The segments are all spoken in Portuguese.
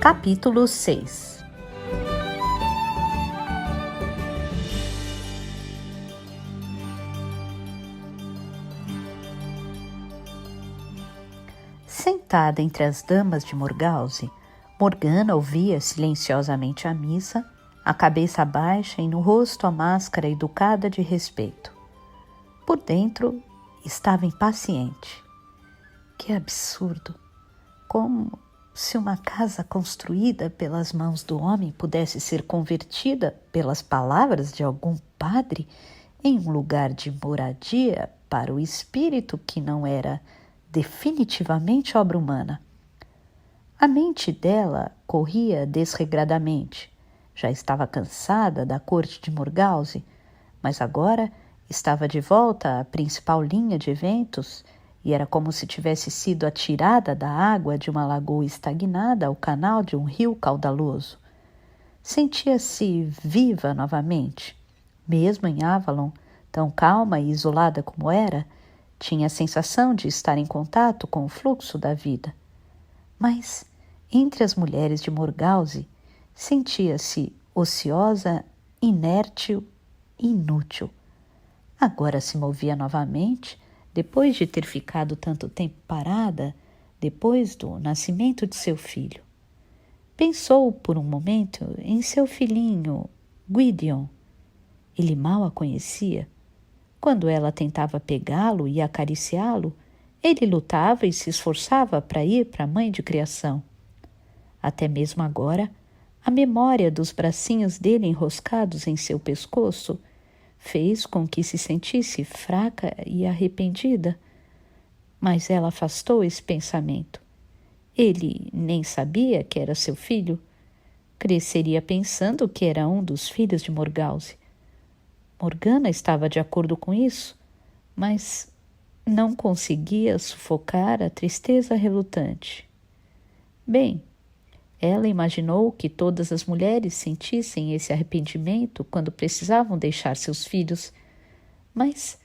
Capítulo 6. Sentada entre as damas de Morgause, Morgana ouvia silenciosamente a missa, a cabeça baixa e no rosto a máscara educada de respeito. Por dentro, estava impaciente. Que absurdo! Como se uma casa construída pelas mãos do homem pudesse ser convertida pelas palavras de algum padre em um lugar de moradia para o espírito que não era definitivamente obra humana. A mente dela corria desregradamente. Já estava cansada da corte de Morgause, mas agora estava de volta à principal linha de eventos e era como se tivesse sido atirada da água de uma lagoa estagnada ao canal de um rio caudaloso. Sentia-se viva novamente. Mesmo em Avalon, tão calma e isolada como era, tinha a sensação de estar em contato com o fluxo da vida. Mas, entre as mulheres de Morgause, sentia-se ociosa, inértil e inútil. Agora se movia novamente, depois de ter ficado tanto tempo parada, depois do nascimento de seu filho. Pensou por um momento em seu filhinho, Gwydion. Ele mal a conhecia. Quando ela tentava pegá-lo e acariciá-lo, ele lutava e se esforçava para ir para a mãe de criação. Até mesmo agora, a memória dos bracinhos dele enroscados em seu pescoço fez com que se sentisse fraca e arrependida. Mas ela afastou esse pensamento. Ele nem sabia que era seu filho. Cresceria pensando que era um dos filhos de Morgause. Morgana estava de acordo com isso, mas não conseguia sufocar a tristeza relutante. Bem, ela imaginou que todas as mulheres sentissem esse arrependimento quando precisavam deixar seus filhos, mas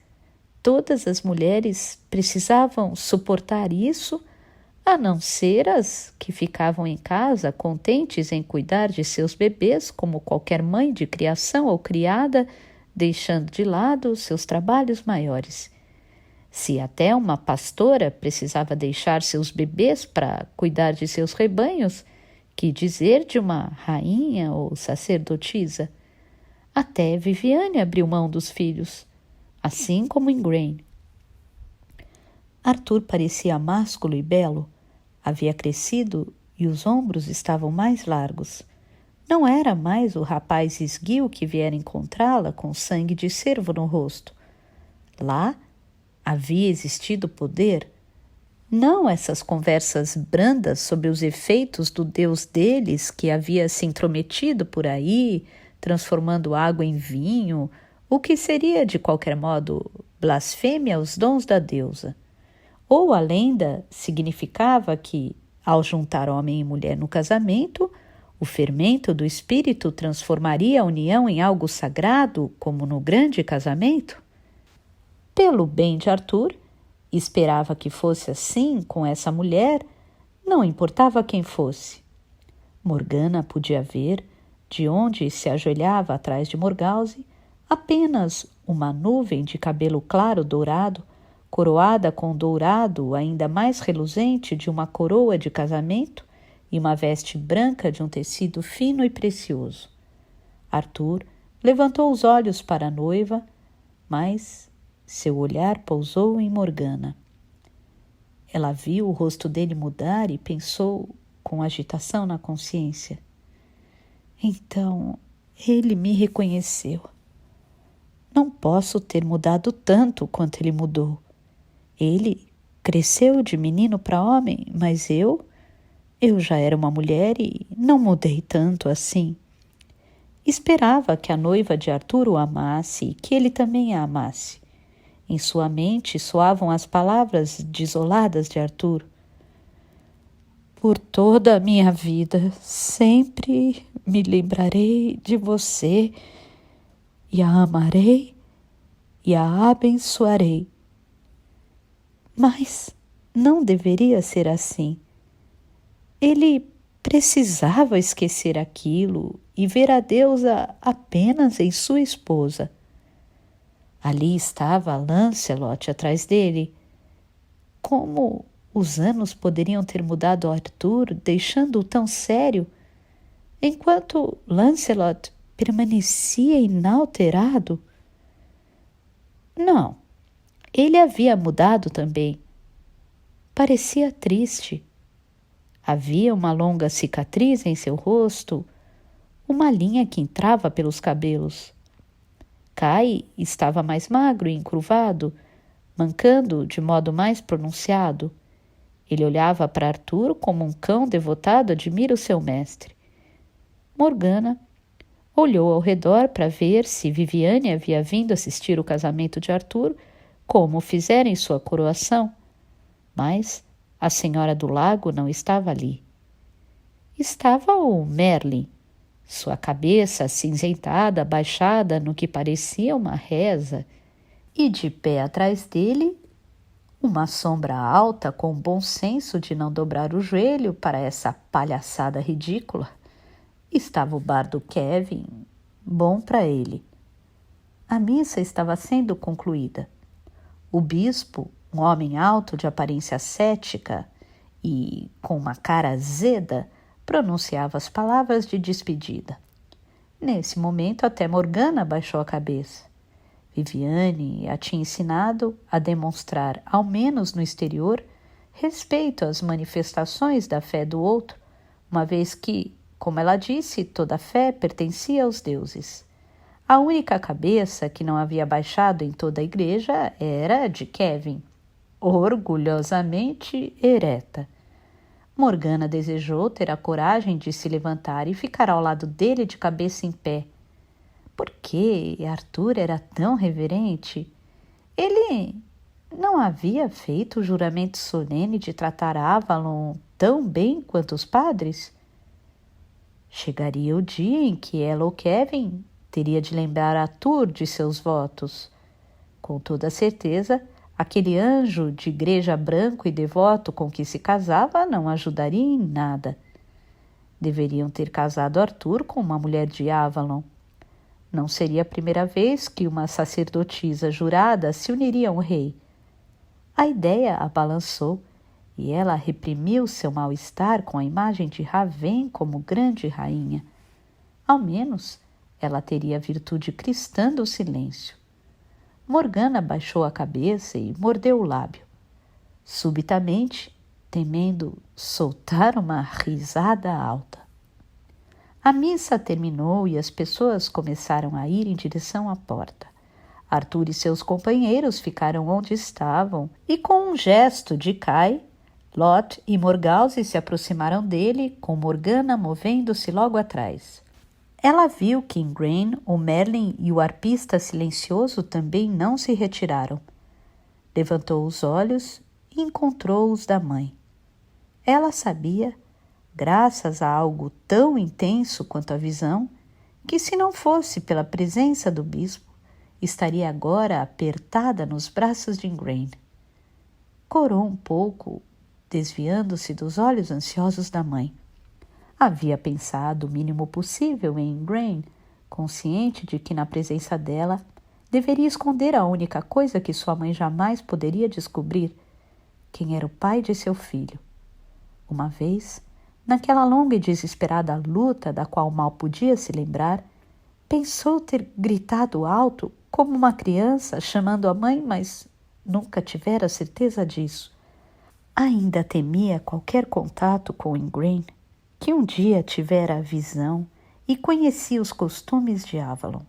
todas as mulheres precisavam suportar isso, a não ser as que ficavam em casa contentes em cuidar de seus bebês como qualquer mãe de criação ou criada, deixando de lado seus trabalhos maiores. Se até uma pastora precisava deixar seus bebês para cuidar de seus rebanhos, que dizer de uma rainha ou sacerdotisa? Até Viviane abriu mão dos filhos, assim como Igraine. Arthur parecia másculo e belo. Havia crescido e os ombros estavam mais largos. Não era mais o rapaz esguio que viera encontrá-la com sangue de cervo no rosto. Lá havia existido poder. Não essas conversas brandas sobre os efeitos do Deus deles que havia se intrometido por aí, transformando água em vinho, o que seria, de qualquer modo, blasfêmia aos dons da deusa. Ou a lenda significava que, ao juntar homem e mulher no casamento, o fermento do espírito transformaria a união em algo sagrado, como no grande casamento? Pelo bem de Arthur, esperava que fosse assim com essa mulher, não importava quem fosse. Morgana podia ver, de onde se ajoelhava atrás de Morgause, apenas uma nuvem de cabelo claro dourado, coroada com dourado ainda mais reluzente de uma coroa de casamento e uma veste branca de um tecido fino e precioso. Arthur levantou os olhos para a noiva, mas seu olhar pousou em Morgana. Ela viu o rosto dele mudar e pensou, com agitação na consciência: então ele me reconheceu. Não posso ter mudado tanto quanto ele mudou. Ele cresceu de menino para homem, mas eu já era uma mulher e não mudei tanto assim. Esperava que a noiva de Arthur o amasse e que ele também a amasse. Em sua mente soavam as palavras desoladas de Arthur. Por toda a minha vida, sempre me lembrarei de você e a amarei e a abençoarei. Mas não deveria ser assim. Ele precisava esquecer aquilo e ver a deusa apenas em sua esposa. Ali estava Lancelot atrás dele. Como os anos poderiam ter mudado Arthur, deixando-o tão sério, enquanto Lancelot permanecia inalterado? Não, ele havia mudado também. Parecia triste. Havia uma longa cicatriz em seu rosto, uma linha que entrava pelos cabelos. Kai estava mais magro e encurvado, mancando de modo mais pronunciado. Ele olhava para Arthur como um cão devotado admira o seu mestre. Morgana olhou ao redor para ver se Viviane havia vindo assistir o casamento de Arthur, como fizera em sua coroação, mas a Senhora do Lago não estava ali. Estava o Merlin, sua cabeça acinzentada, abaixada no que parecia uma reza, e de pé atrás dele, uma sombra alta com o bom senso de não dobrar o joelho para essa palhaçada ridícula, estava o bardo Kevin, bom para ele. A missa estava sendo concluída. O bispo, um homem alto de aparência cética e com uma cara azeda, pronunciava as palavras de despedida. Nesse momento, até Morgana baixou a cabeça. Viviane a tinha ensinado a demonstrar, ao menos no exterior, respeito às manifestações da fé do outro, uma vez que, como ela disse, toda fé pertencia aos deuses. A única cabeça que não havia baixado em toda a igreja era a de Kevin, orgulhosamente ereta. Morgana desejou ter a coragem de se levantar e ficar ao lado dele de cabeça em pé. Por que Arthur era tão reverente? Ele não havia feito o juramento solene de tratar Avalon tão bem quanto os padres? Chegaria o dia em que ela ou Kevin teria de lembrar Arthur de seus votos. Com toda certeza, aquele anjo de igreja branco e devoto com que se casava não ajudaria em nada. Deveriam ter casado Arthur com uma mulher de Avalon. Não seria a primeira vez que uma sacerdotisa jurada se uniria ao rei. A ideia a balançou e ela reprimiu seu mal-estar com a imagem de Raven como grande rainha. Ao menos, ela teria a virtude cristã do silêncio. Morgana baixou a cabeça e mordeu o lábio. Subitamente, temendo soltar uma risada alta. A missa terminou e as pessoas começaram a ir em direção à porta. Arthur e seus companheiros ficaram onde estavam e, com um gesto de Kai, Lot e Morgause se aproximaram dele, com Morgana movendo-se logo atrás. Ela viu que Ingrain, o Merlin e o arpista silencioso também não se retiraram. Levantou os olhos e encontrou os da mãe. Ela sabia, graças a algo tão intenso quanto a visão, que se não fosse pela presença do bispo, estaria agora apertada nos braços de Ingrain. Corou um pouco, desviando-se dos olhos ansiosos da mãe. Havia pensado o mínimo possível em Ingrain, consciente de que na presença dela deveria esconder a única coisa que sua mãe jamais poderia descobrir, quem era o pai de seu filho. Uma vez, naquela longa e desesperada luta da qual mal podia se lembrar, pensou ter gritado alto como uma criança chamando a mãe, mas nunca tivera certeza disso. Ainda temia qualquer contato com Ingrain, que um dia tivera a visão e conhecia os costumes de Avalon.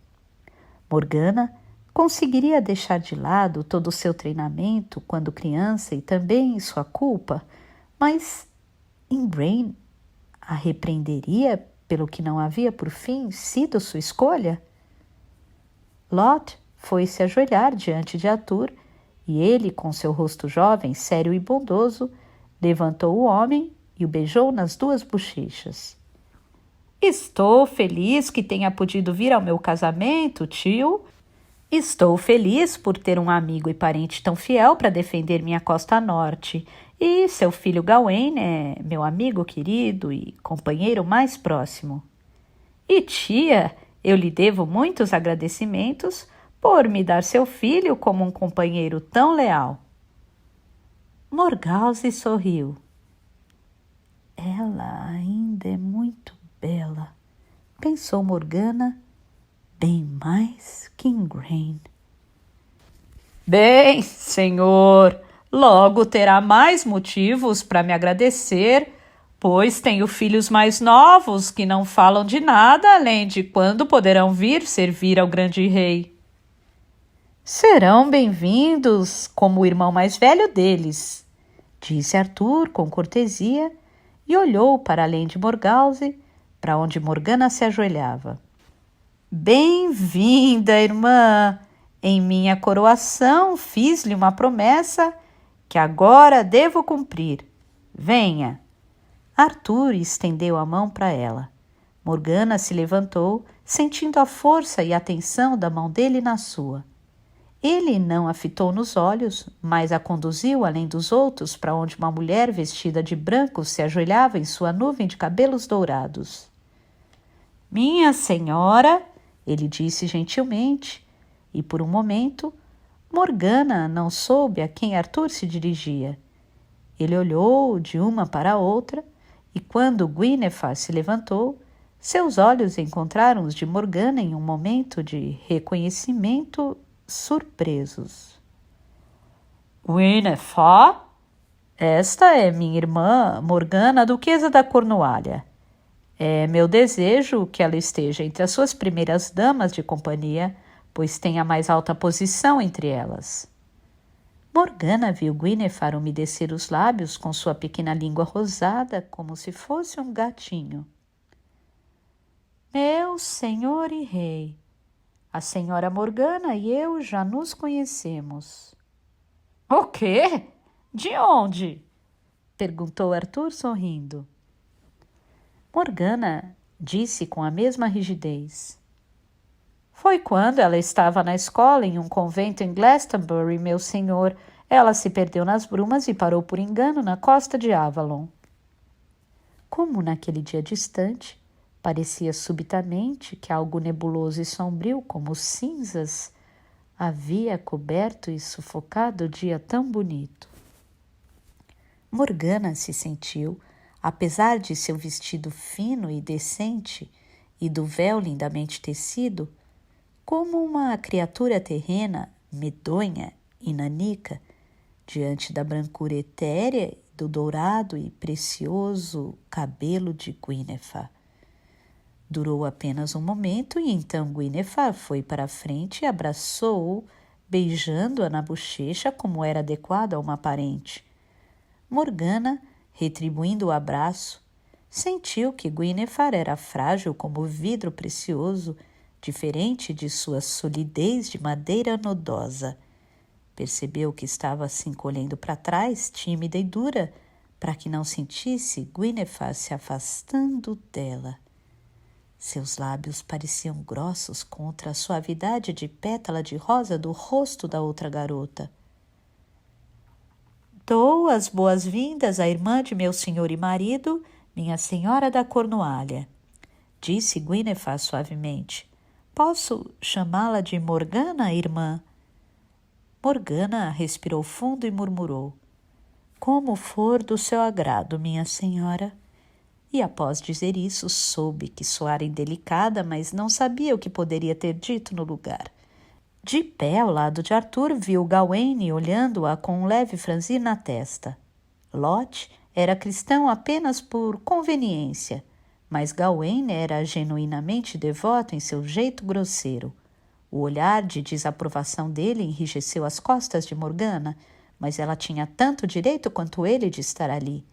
Morgana conseguiria deixar de lado todo o seu treinamento quando criança e também sua culpa, mas Ingrain a repreenderia pelo que não havia por fim sido sua escolha? Lot foi se ajoelhar diante de Arthur e ele, com seu rosto jovem, sério e bondoso, levantou o homem e o beijou nas duas bochechas. Estou feliz que tenha podido vir ao meu casamento, tio. Estou feliz por ter um amigo e parente tão fiel para defender minha costa norte E seu filho Gawain é meu amigo querido e companheiro mais próximo. E tia, eu lhe devo muitos agradecimentos por me dar seu filho como um companheiro tão leal. Morgause sorriu. Ela ainda é muito bela, pensou Morgana, bem mais que Ingrain. Bem, senhor, logo terá mais motivos para me agradecer, pois tenho filhos mais novos que não falam de nada além de quando poderão vir servir ao grande rei. Serão bem-vindos como o irmão mais velho deles, disse Arthur com cortesia e olhou para além de Morgause, para onde Morgana se ajoelhava. Bem-vinda, irmã! Em minha coroação fiz-lhe uma promessa que agora devo cumprir. Venha! Arthur estendeu a mão para ela. Morgana se levantou, sentindo a força e a tensão da mão dele na sua. Ele não a fitou nos olhos, mas a conduziu além dos outros para onde uma mulher vestida de branco se ajoelhava em sua nuvem de cabelos dourados. Minha senhora, ele disse gentilmente, e por um momento Morgana não soube a quem Arthur se dirigia. Ele olhou de uma para a outra e quando Guinevere se levantou, seus olhos encontraram os de Morgana em um momento de reconhecimento surpresos. Guinevere? Esta é minha irmã Morgana, duquesa da Cornualha. É meu desejo que ela esteja entre as suas primeiras damas de companhia, pois tem a mais alta posição entre elas. Morgana viu Guinevere umedecer os lábios com sua pequena língua rosada, como se fosse um gatinho. Meu senhor e rei, a senhora Morgana e eu já nos conhecemos. O quê? De onde? Perguntou Arthur sorrindo. Morgana disse com a mesma rigidez. Foi quando ela estava na escola em um convento em Glastonbury, meu senhor. Ela se perdeu nas brumas e parou por engano na costa de Avalon. Como naquele dia distante, parecia subitamente que algo nebuloso e sombrio como cinzas havia coberto e sufocado o dia tão bonito. Morgana se sentiu, apesar de seu vestido fino e decente e do véu lindamente tecido, como uma criatura terrena, medonha e nanica, diante da brancura etérea do dourado e precioso cabelo de Guinevere. Durou apenas um momento e então Guinevere foi para a frente e abraçou-o, beijando-a na bochecha como era adequado a uma parente. Morgana, retribuindo o abraço, sentiu que Guinevere era frágil como vidro precioso, diferente de sua solidez de madeira nodosa. Percebeu que estava se encolhendo para trás, tímida e dura, para que não sentisse Guinevere se afastando dela. Seus lábios pareciam grossos contra a suavidade de pétala de rosa do rosto da outra garota. Dou as boas-vindas à irmã de meu senhor e marido, minha senhora da Cornualha, disse Guinevere suavemente. Posso chamá-la de Morgana, irmã? Morgana respirou fundo e murmurou. Como for do seu agrado, minha senhora. E após dizer isso, soube que soara indelicada, mas não sabia o que poderia ter dito no lugar. De pé ao lado de Arthur, viu Gawain olhando-a com um leve franzir na testa. Lot era cristão apenas por conveniência, mas Gawain era genuinamente devoto em seu jeito grosseiro. O olhar de desaprovação dele enrijeceu as costas de Morgana, mas ela tinha tanto direito quanto ele de estar ali.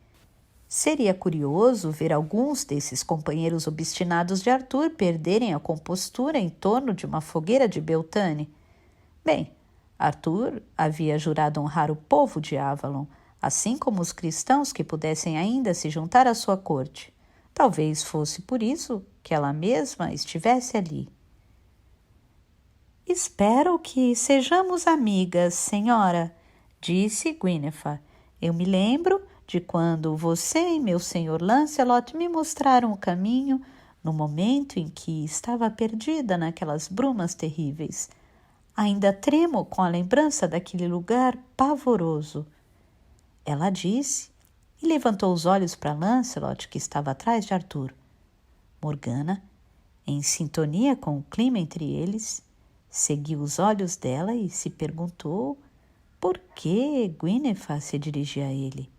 Seria curioso ver alguns desses companheiros obstinados de Arthur perderem a compostura em torno de uma fogueira de Beltane. Bem, Arthur havia jurado honrar o povo de Avalon, assim como os cristãos que pudessem ainda se juntar à sua corte. Talvez fosse por isso que ela mesma estivesse ali. Espero que sejamos amigas, senhora, disse Guinevere. Eu me lembro de quando você e meu senhor Lancelot me mostraram o caminho no momento em que estava perdida naquelas brumas terríveis. Ainda tremo com a lembrança daquele lugar pavoroso. Ela disse e levantou os olhos para Lancelot, que estava atrás de Arthur. Morgana, em sintonia com o clima entre eles, seguiu os olhos dela e se perguntou por que Guinevere se dirigia a ele.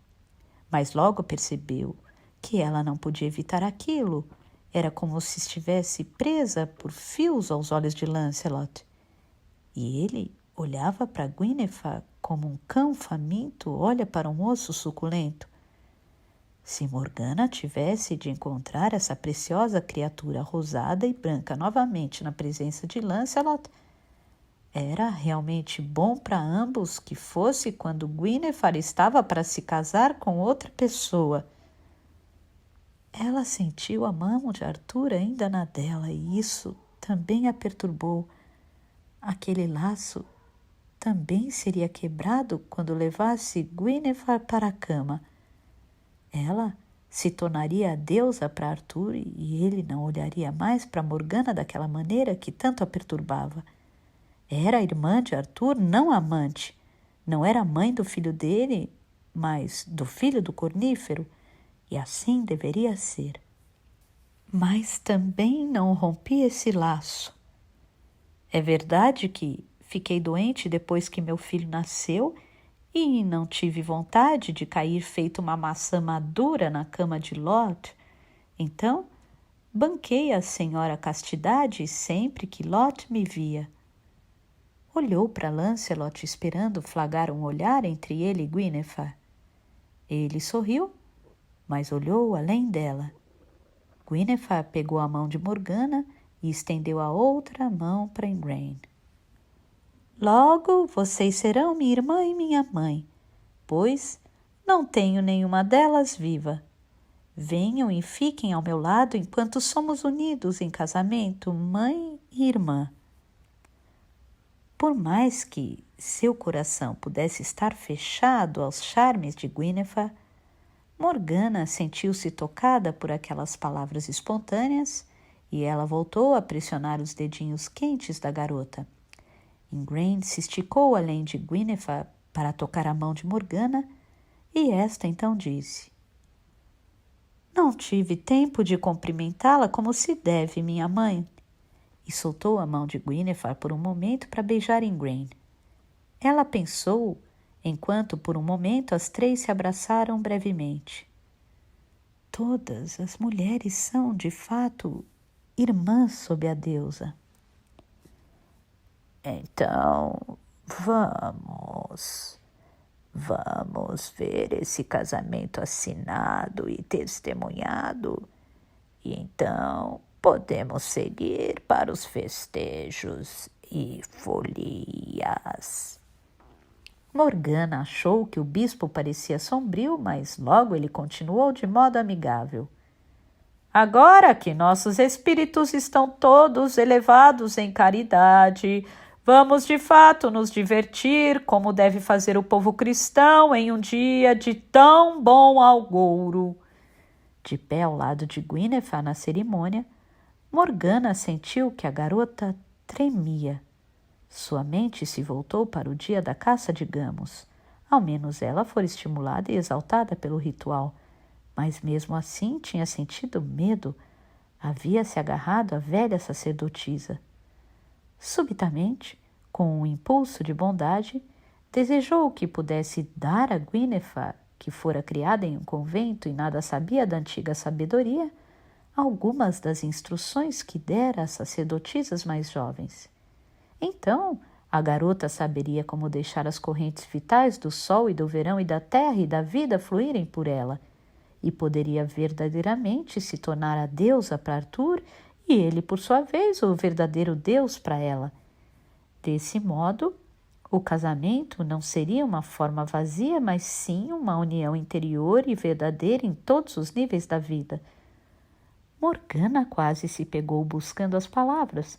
Mas logo percebeu que ela não podia evitar aquilo. Era como se estivesse presa por fios aos olhos de Lancelot. E ele olhava para Guinevere como um cão faminto olha para um osso suculento. Se Morgana tivesse de encontrar essa preciosa criatura rosada e branca novamente na presença de Lancelot, era realmente bom para ambos que fosse quando Guinevere estava para se casar com outra pessoa. Ela sentiu a mão de Arthur ainda na dela e isso também a perturbou. Aquele laço também seria quebrado quando levasse Guinevere para a cama. Ela se tornaria a deusa para Arthur e ele não olharia mais para Morgana daquela maneira que tanto a perturbava. Era a irmã de Arthur, não a amante. Não era a mãe do filho dele, mas do filho do cornífero, e assim deveria ser. Mas também não rompi esse laço. É verdade que fiquei doente depois que meu filho nasceu e não tive vontade de cair feito uma maçã madura na cama de Lot. Então, banquei a senhora Castidade sempre que Lot me via. Olhou para Lancelot esperando flagrar um olhar entre ele e Guinevere. Ele sorriu, mas olhou além dela. Guinevere pegou a mão de Morgana e estendeu a outra mão para Igraine. Logo vocês serão minha irmã e minha mãe, pois não tenho nenhuma delas viva. Venham e fiquem ao meu lado enquanto somos unidos em casamento, mãe e irmã. Por mais que seu coração pudesse estar fechado aos charmes de Guinevere, Morgana sentiu-se tocada por aquelas palavras espontâneas e ela voltou a pressionar os dedinhos quentes da garota. Igraine se esticou além de Guinevere para tocar a mão de Morgana e esta então disse: Não tive tempo de cumprimentá-la como se deve, minha mãe. E soltou a mão de Guinevere por um momento para beijar Igraine. Ela pensou, enquanto por um momento as três se abraçaram brevemente. Todas as mulheres são, de fato, irmãs sob a deusa. Então, vamos ver esse casamento assinado e testemunhado, e então podemos seguir para os festejos e folias. Morgana achou que o bispo parecia sombrio, mas logo ele continuou de modo amigável. Agora que nossos espíritos estão todos elevados em caridade, vamos de fato nos divertir como deve fazer o povo cristão em um dia de tão bom augouro. De pé ao lado de Guinevere na cerimônia, Morgana sentiu que a garota tremia. Sua mente se voltou para o dia da caça de gamos. Ao menos ela fora estimulada e exaltada pelo ritual, mas mesmo assim tinha sentido medo. Havia se agarrado à velha sacerdotisa. Subitamente, com um impulso de bondade, desejou que pudesse dar a Guinevere, que fora criada em um convento e nada sabia da antiga sabedoria, algumas das instruções que dera às sacerdotisas mais jovens. Então, a garota saberia como deixar as correntes vitais do sol e do verão e da terra e da vida fluírem por ela, e poderia verdadeiramente se tornar a deusa para Arthur e ele, por sua vez, o verdadeiro Deus para ela. Desse modo, o casamento não seria uma forma vazia, mas sim uma união interior e verdadeira em todos os níveis da vida. Morgana quase se pegou buscando as palavras,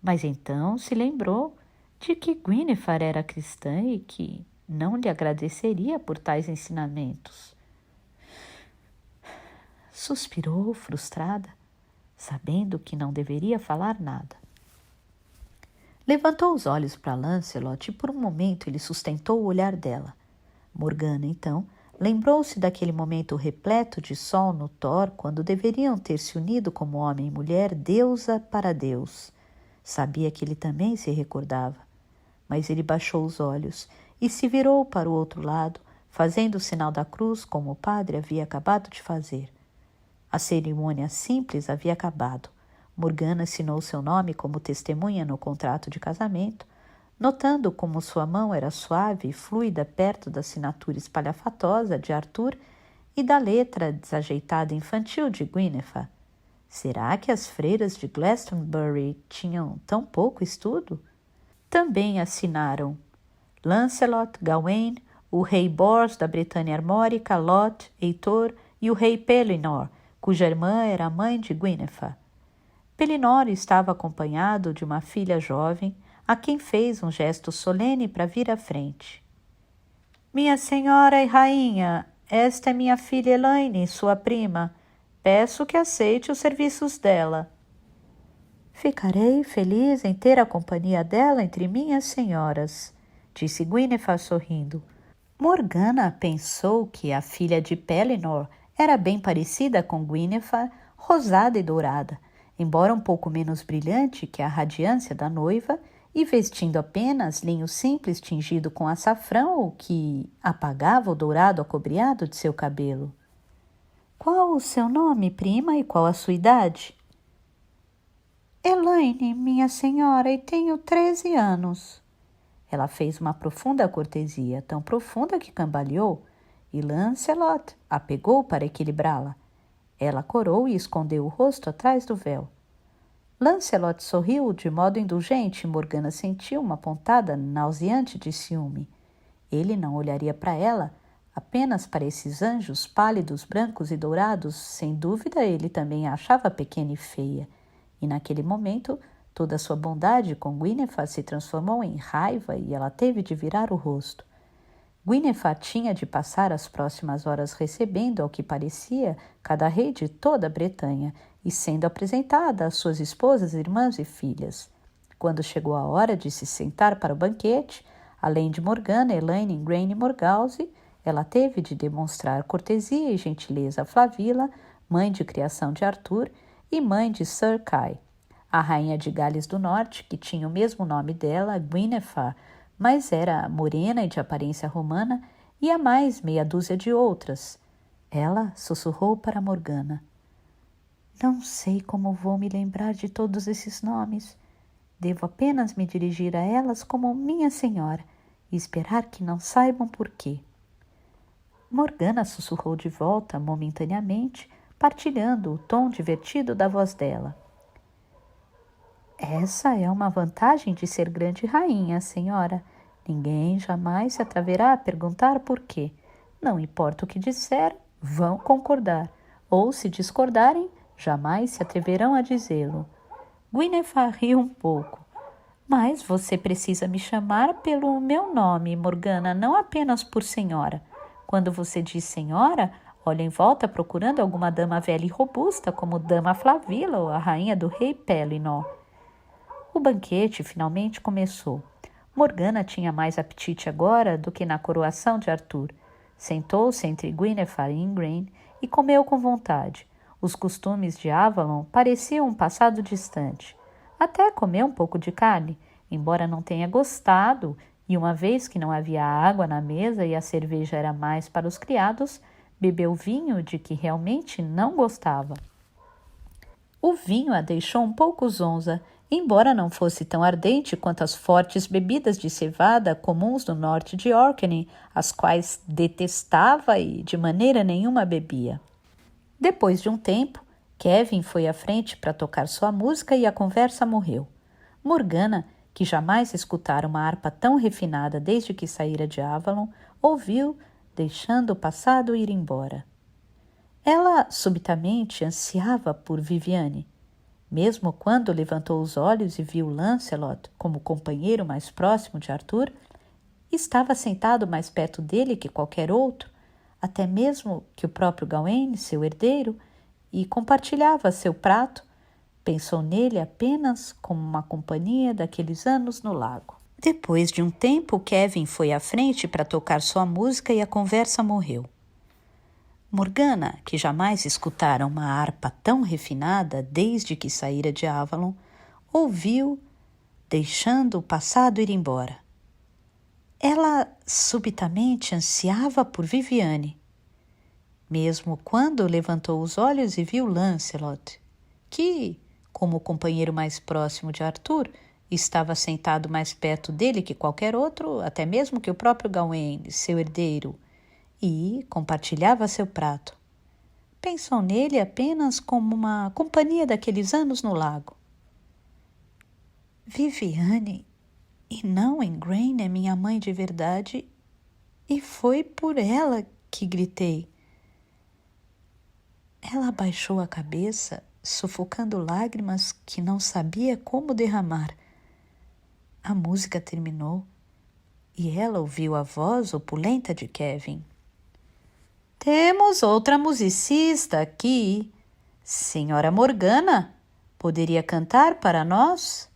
mas então se lembrou de que Guinevere era cristã e que, não lhe agradeceria por tais ensinamentos. Suspirou, frustrada, sabendo que não deveria falar nada. Levantou os olhos para Lancelot e por um momento ele sustentou o olhar dela. Morgana, então, lembrou-se daquele momento repleto de sol no Thor, quando deveriam ter se unido como homem e mulher, deusa para Deus. Sabia que ele também se recordava, mas ele baixou os olhos e se virou para o outro lado, fazendo o sinal da cruz como o padre havia acabado de fazer. A cerimônia simples havia acabado. Morgana assinou seu nome como testemunha no contrato de casamento, notando como sua mão era suave e fluida perto da assinatura espalhafatosa de Arthur e da letra desajeitada infantil de Guinevere. Será que as freiras de Glastonbury tinham tão pouco estudo? Também assinaram Lancelot, Gawain, o rei Bors da Bretanha Armórica, Lot, Heitor e o rei Pellinor, cuja irmã era a mãe de Guinevere. Pellinor estava acompanhado de uma filha jovem, a quem fez um gesto solene para vir à frente. Minha senhora e rainha, esta é minha filha Elaine, sua prima. Peço que aceite os serviços dela. Ficarei feliz em ter a companhia dela entre minhas senhoras, disse Guinevere sorrindo. Morgana pensou que a filha de Pellinor era bem parecida com Guinevere, rosada e dourada, embora um pouco menos brilhante que a radiância da noiva e vestindo apenas linho simples tingido com açafrão, o que apagava o dourado acobreado de seu cabelo. Qual o seu nome, prima, e qual a sua idade? Elaine, minha senhora, e tenho 13 anos. Ela fez uma profunda cortesia, tão profunda que cambaleou, e Lancelot a pegou para equilibrá-la. Ela corou e escondeu o rosto atrás do véu. Lancelot sorriu de modo indulgente e Morgana sentiu uma pontada nauseante de ciúme. Ele não olharia para ela, apenas para esses anjos pálidos, brancos e dourados. Sem dúvida, ele também a achava pequena e feia. E naquele momento, toda a sua bondade com Guinevere se transformou em raiva e ela teve de virar o rosto. Guinevere tinha de passar as próximas horas recebendo, ao que parecia, cada rei de toda a Bretanha e sendo apresentada às suas esposas, irmãs e filhas. Quando chegou a hora de se sentar para o banquete, além de Morgana, Elaine, Ingrain e Morgause, ela teve de demonstrar cortesia e gentileza a Flavilla, mãe de criação de Arthur e mãe de Sir Kay. A rainha de Gales do Norte, que tinha o mesmo nome dela, Guinevere, mas era morena e de aparência romana, e a mais meia dúzia de outras. Ela sussurrou para Morgana. Não sei como vou me lembrar de todos esses nomes. Devo apenas me dirigir a elas como minha senhora e esperar que não saibam por quê. Morgana sussurrou de volta momentaneamente, partilhando o tom divertido da voz dela. Essa é uma vantagem de ser grande rainha, senhora. Ninguém jamais se atreverá a perguntar por quê. Não importa o que disser, vão concordar. Ou, se discordarem, jamais se atreverão a dizê-lo. Guinevere riu um pouco. Mas você precisa me chamar pelo meu nome, Morgana, não apenas por senhora. Quando você diz senhora, olha em volta procurando alguma dama velha e robusta, como Dama Flavilla ou a rainha do rei Pellinor. O banquete finalmente começou. Morgana tinha mais apetite agora do que na coroação de Arthur. Sentou-se entre Guinevere e Ingrain e comeu com vontade. Os costumes de Avalon pareciam um passado distante. Até comeu um pouco de carne, embora não tenha gostado, e uma vez que não havia água na mesa e a cerveja era mais para os criados, bebeu vinho de que realmente não gostava. O vinho a deixou um pouco zonza, embora não fosse tão ardente quanto as fortes bebidas de cevada comuns no norte de Orkney, as quais detestava e de maneira nenhuma bebia. Depois de um tempo, Kevin foi à frente para tocar sua música e a conversa morreu. Morgana, que jamais escutara uma harpa tão refinada desde que saíra de Avalon, ouviu, deixando o passado ir embora. Ela subitamente ansiava por Viviane. Mesmo quando levantou os olhos e viu Lancelot como companheiro mais próximo de Arthur, estava sentado mais perto dele que qualquer outro, até mesmo que o próprio Gawain, seu herdeiro, e compartilhava seu prato. Pensou nele apenas como uma companhia daqueles anos no lago. Depois de um tempo, Kevin foi à frente para tocar sua música e a conversa morreu. Morgana, que jamais escutara uma harpa tão refinada desde que saíra de Avalon, ouviu, deixando o passado ir embora. Ela subitamente ansiava por Viviane, mesmo quando levantou os olhos e viu Lancelot, que, como o companheiro mais próximo de Arthur, estava sentado mais perto dele que qualquer outro, até mesmo que o próprio Gawain, seu herdeiro, e compartilhava seu prato. Pensou nele apenas como uma companhia daqueles anos no lago. Viviane, e não Igraine, é minha mãe de verdade, e foi por ela que gritei. Ela abaixou a cabeça, sufocando lágrimas que não sabia como derramar. A música terminou e ela ouviu a voz opulenta de Kevin. Temos outra musicista aqui. Senhora Morgana, poderia cantar para nós?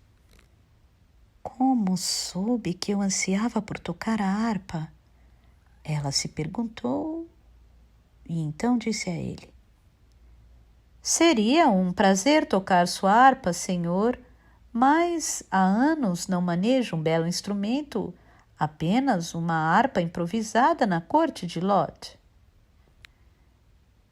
Como soube que eu ansiava por tocar a harpa? Ela se perguntou e então disse a ele. Seria um prazer tocar sua harpa, senhor, mas há anos não manejo um belo instrumento, apenas uma harpa improvisada na corte de Lot.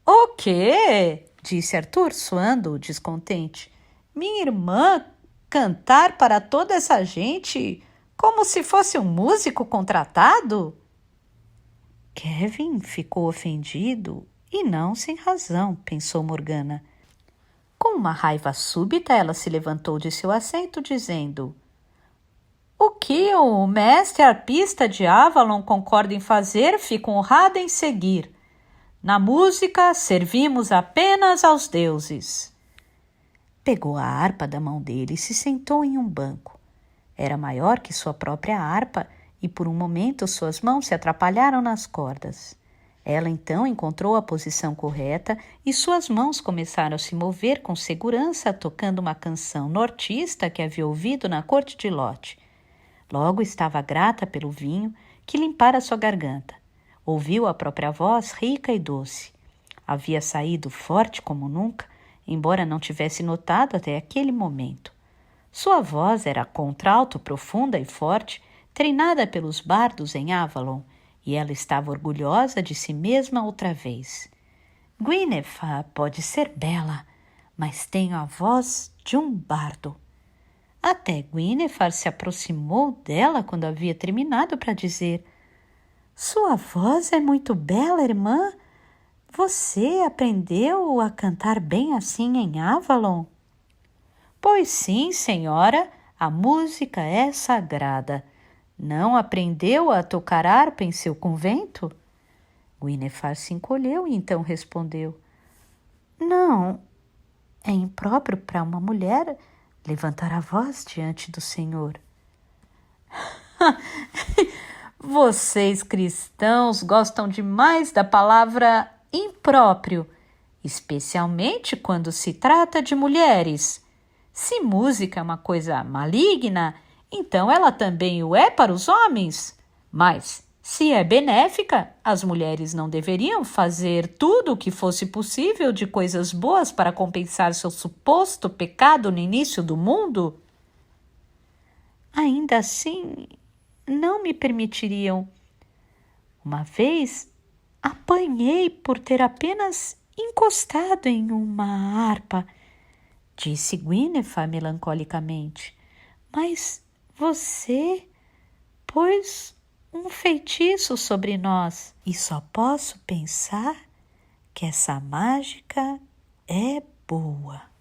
O quê? Disse Arthur, suando descontente. Minha irmã cantar para toda essa gente como se fosse um músico contratado? Kevin ficou ofendido e não sem razão, pensou Morgana. Com uma raiva súbita, ela se levantou de seu assento, dizendo: O que o mestre arpista de Avalon concorda em fazer, fico honrada em seguir. Na música, servimos apenas aos deuses. Pegou a harpa da mão dele e se sentou em um banco. Era maior que sua própria harpa e por um momento suas mãos se atrapalharam nas cordas. Ela então encontrou a posição correta e suas mãos começaram a se mover com segurança, tocando uma canção nortista que havia ouvido na corte de Lot. Logo estava grata pelo vinho que limpara sua garganta. Ouviu a própria voz rica e doce. Havia saído forte como nunca, embora não tivesse notado até aquele momento. Sua voz era contralto, profunda e forte, treinada pelos bardos em Avalon, e ela estava orgulhosa de si mesma outra vez. Gwyneth pode ser bela, mas tenho a voz de um bardo. Até Gwyneth se aproximou dela quando havia terminado para dizer: Sua voz é muito bela, irmã. Você aprendeu a cantar bem assim em Avalon? Pois sim, senhora, a música é sagrada. Não aprendeu a tocar harpa em seu convento? Gwyneth se encolheu e então respondeu: Não, é impróprio para uma mulher levantar a voz diante do Senhor. Vocês cristãos gostam demais da palavra impróprio, especialmente quando se trata de mulheres. Se música é uma coisa maligna, então ela também o é para os homens. Mas, se é benéfica, as mulheres não deveriam fazer tudo o que fosse possível de coisas boas para compensar seu suposto pecado no início do mundo? Ainda assim, não me permitiriam. Uma vez, apanhei por ter apenas encostado em uma harpa, disse Gwyneth melancolicamente. Mas você pôs um feitiço sobre nós e só posso pensar que essa mágica é boa.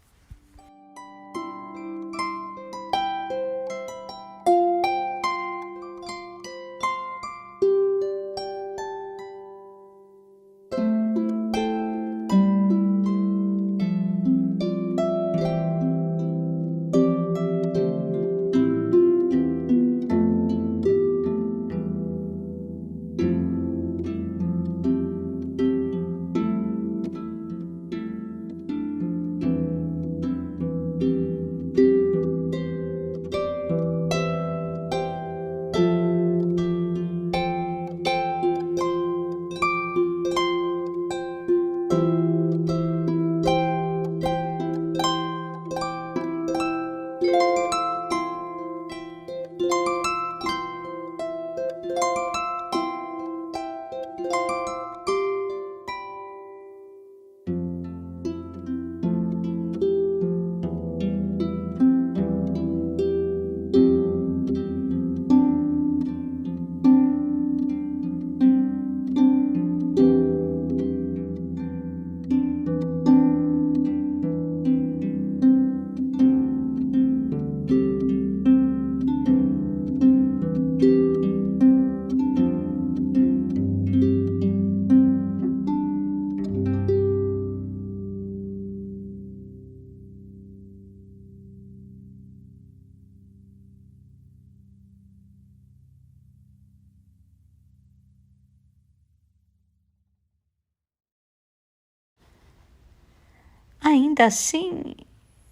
Ainda assim,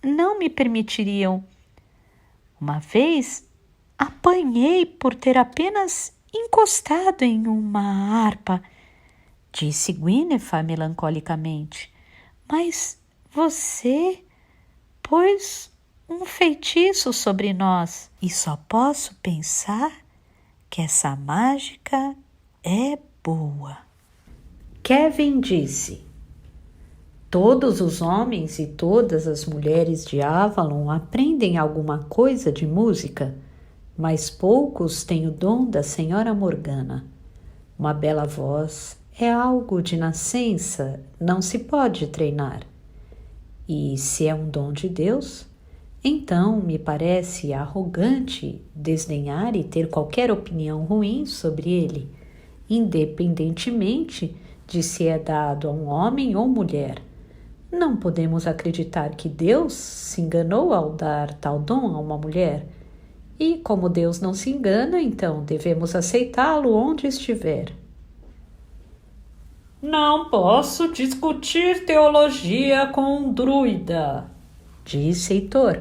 não me permitiriam. Uma vez, apanhei por ter apenas encostado em uma harpa, disse Guinevere melancolicamente. Mas você pôs um feitiço sobre nós e só posso pensar que essa mágica é boa. Kevin disse: todos os homens e todas as mulheres de Avalon aprendem alguma coisa de música, mas poucos têm o dom da senhora Morgana. Uma bela voz é algo de nascença, não se pode treinar. E se é um dom de Deus, então me parece arrogante desdenhar e ter qualquer opinião ruim sobre ele, independentemente de se é dado a um homem ou mulher. Não podemos acreditar que Deus se enganou ao dar tal dom a uma mulher. E como Deus não se engana, então devemos aceitá-lo onde estiver. Não posso discutir teologia com um druida, disse Heitor.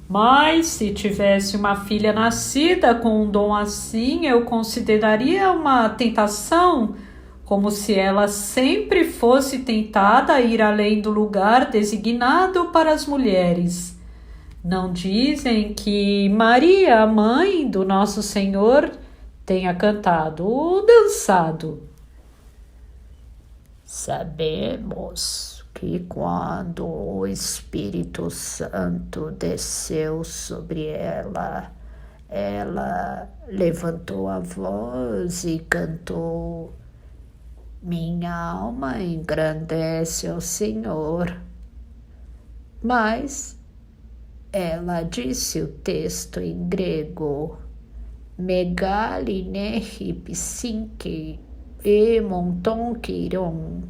Mas se tivesse uma filha nascida com um dom assim, eu consideraria uma tentação, como se ela sempre fosse tentada a ir além do lugar designado para as mulheres. Não dizem que Maria, a mãe do nosso Senhor, tenha cantado ou dançado? Sabemos que quando o Espírito Santo desceu sobre ela, ela levantou a voz e cantou: minha alma engrandece ao Senhor. Mas ela disse o texto em grego: Megali nehi psinke e montonquiron.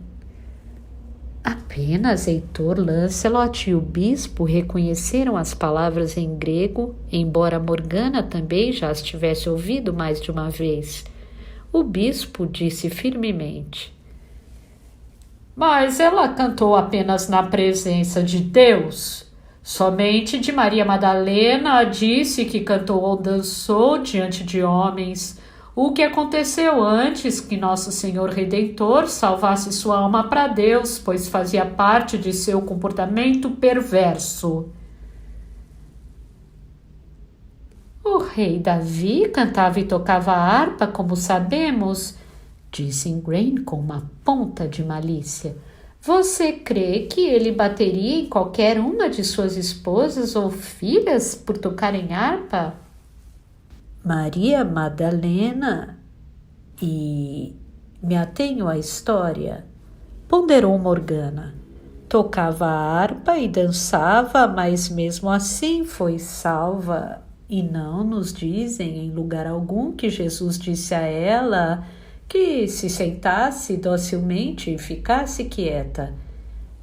Apenas Heitor, Lancelot e o bispo reconheceram as palavras em grego, embora Morgana também já as tivesse ouvido mais de uma vez. O bispo disse firmemente: mas ela cantou apenas na presença de Deus. Somente de Maria Madalena disse que cantou ou dançou diante de homens, o que aconteceu antes que nosso Senhor Redentor salvasse sua alma para Deus, pois fazia parte de seu comportamento perverso. O rei Davi cantava e tocava harpa, como sabemos, disse Ingrain com uma ponta de malícia. Você crê que ele bateria em qualquer uma de suas esposas ou filhas por tocarem harpa? Maria Madalena, e me atenho à história, ponderou Morgana. Tocava a harpa e dançava, mas mesmo assim foi salva. E não nos dizem em lugar algum que Jesus disse a ela que se sentasse docilmente e ficasse quieta.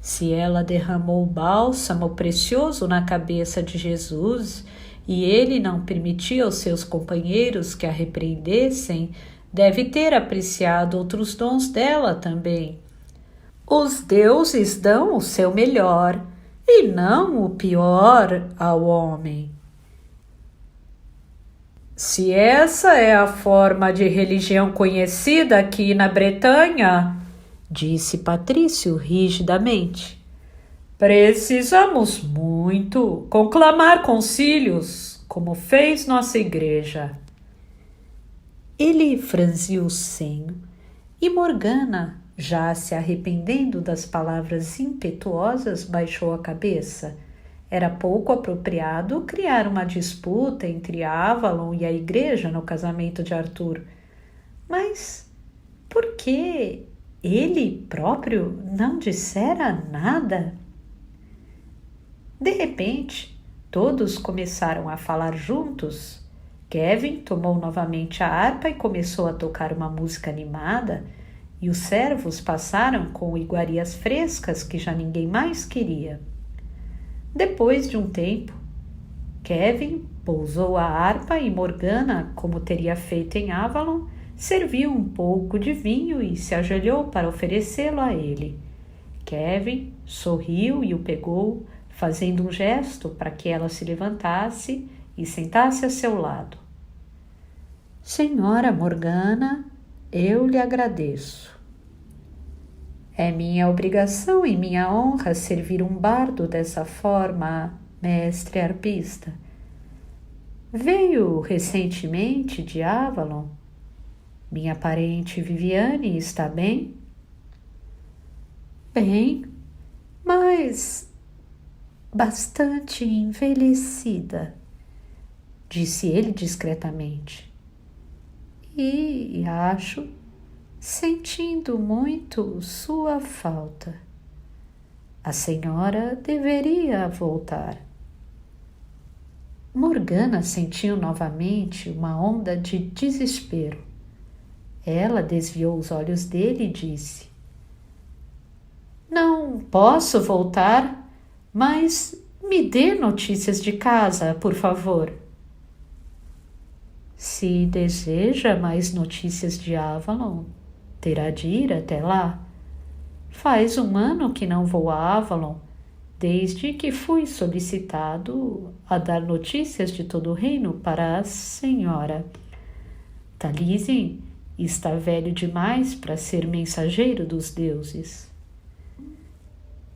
Se ela derramou bálsamo precioso na cabeça de Jesus e ele não permitia aos seus companheiros que a repreendessem, deve ter apreciado outros dons dela também. Os deuses dão o seu melhor e não o pior ao homem. Se essa é a forma de religião conhecida aqui na Bretanha, disse Patrício rigidamente, precisamos muito conclamar concílios. como fez nossa igreja. Ele franziu o senho e Morgana, já se arrependendo das palavras impetuosas, baixou a cabeça. Era pouco apropriado criar uma disputa entre Avalon e a igreja no casamento de Arthur. Mas por que ele próprio não dissera nada? De repente, todos começaram a falar juntos. Kevin tomou novamente a harpa e começou a tocar uma música animada, e os servos passaram com iguarias frescas que já ninguém mais queria. Depois de um tempo, Kevin pousou a harpa e Morgana, como teria feito em Avalon, serviu um pouco de vinho e se ajoelhou para oferecê-lo a ele. Kevin sorriu e o pegou, fazendo um gesto para que ela se levantasse e sentasse a seu lado. Senhora Morgana, eu lhe agradeço. É minha obrigação e minha honra servir um bardo dessa forma, mestre arpista. Veio recentemente de Avalon. Minha parente Viviane está bem? Bem, mas bastante envelhecida, disse ele discretamente. E acho sentindo muito sua falta. A senhora deveria voltar. Morgana sentiu novamente uma onda de desespero. Ela desviou os olhos dele e disse: Não posso voltar, mas me dê notícias de casa, por favor. Se deseja mais notícias de Avalon, terá de ir até lá. Faz 1 ano que não vou a Avalon, desde que fui solicitado a dar notícias de todo o reino para a senhora. Taliesin está velho demais para ser mensageiro dos deuses.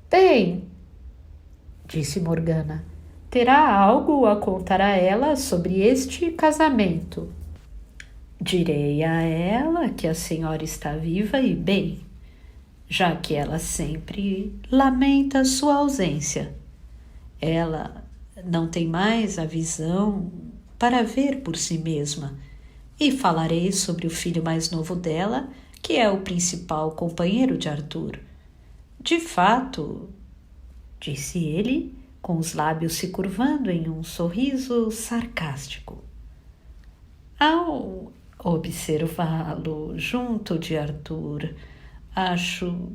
Bem, disse Morgana, terá algo a contar a ela sobre este casamento. Direi a ela que a senhora está viva e bem, já que ela sempre lamenta sua ausência. Ela não tem mais a visão para ver por si mesma, e falarei sobre o filho mais novo dela, que é o principal companheiro de Arthur. De fato, disse ele, com os lábios se curvando em um sorriso sarcástico. Ao observá-lo junto de Arthur, acho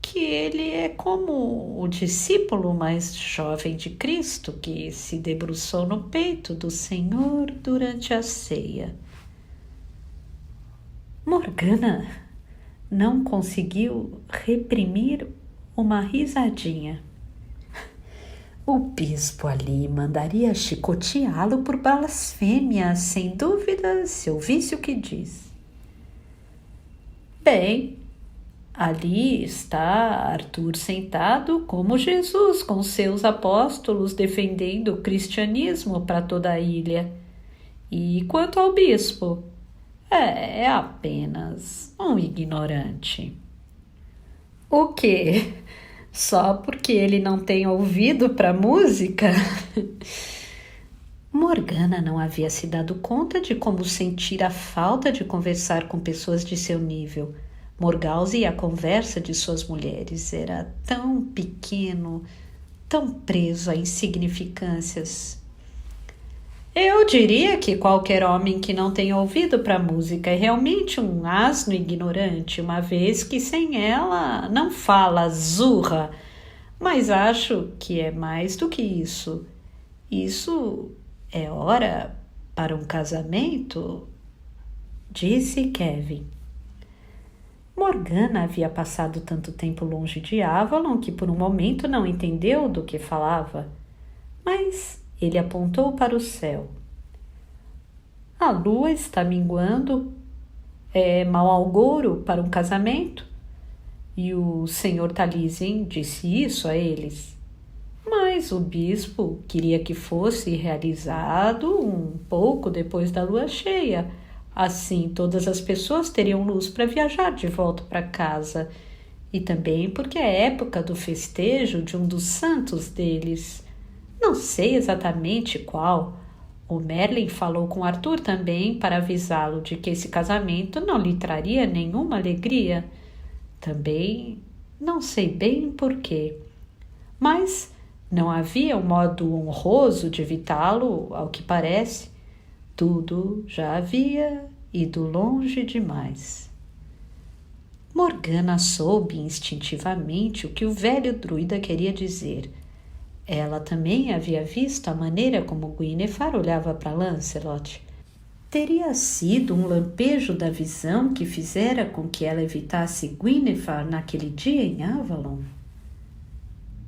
que ele é como o discípulo mais jovem de Cristo que se debruçou no peito do Senhor durante a ceia. Morgana não conseguiu reprimir uma risadinha. O bispo ali mandaria chicoteá-lo por blasfêmia, sem dúvida, se ouvisse o que diz. Bem, ali está Arthur sentado como Jesus com seus apóstolos defendendo o cristianismo para toda a ilha. E quanto ao bispo, é apenas um ignorante. O quê? Só porque ele não tem ouvido para música? Morgana não havia se dado conta de como sentir a falta de conversar com pessoas de seu nível. Morgause e a conversa de suas mulheres era tão pequeno, tão preso a insignificâncias. Eu diria que qualquer homem que não tem ouvido para música é realmente um asno ignorante, uma vez que sem ela não fala zurra. Mas acho que é mais do que isso. Isso é hora para um casamento? Disse Kevin. Morgana havia passado tanto tempo longe de Avalon que por um momento não entendeu do que falava. Mas ele apontou para o céu. A lua está minguando. É mau agouro para um casamento? E o senhor Taliesin disse isso a eles. Mas o bispo queria que fosse realizado um pouco depois da lua cheia. Assim, todas as pessoas teriam luz para viajar de volta para casa. E também porque é época do festejo de um dos santos deles. Não sei exatamente qual. O Merlin falou com Arthur também para avisá-lo de que esse casamento não lhe traria nenhuma alegria. Também não sei bem porquê. Mas não havia um modo honroso de evitá-lo, ao que parece. Tudo já havia ido longe demais. Morgana soube instintivamente o que o velho druida queria dizer. Ela também havia visto a maneira como Guinevere olhava para Lancelot. Teria sido um lampejo da visão que fizera com que ela evitasse Guinevere naquele dia em Avalon?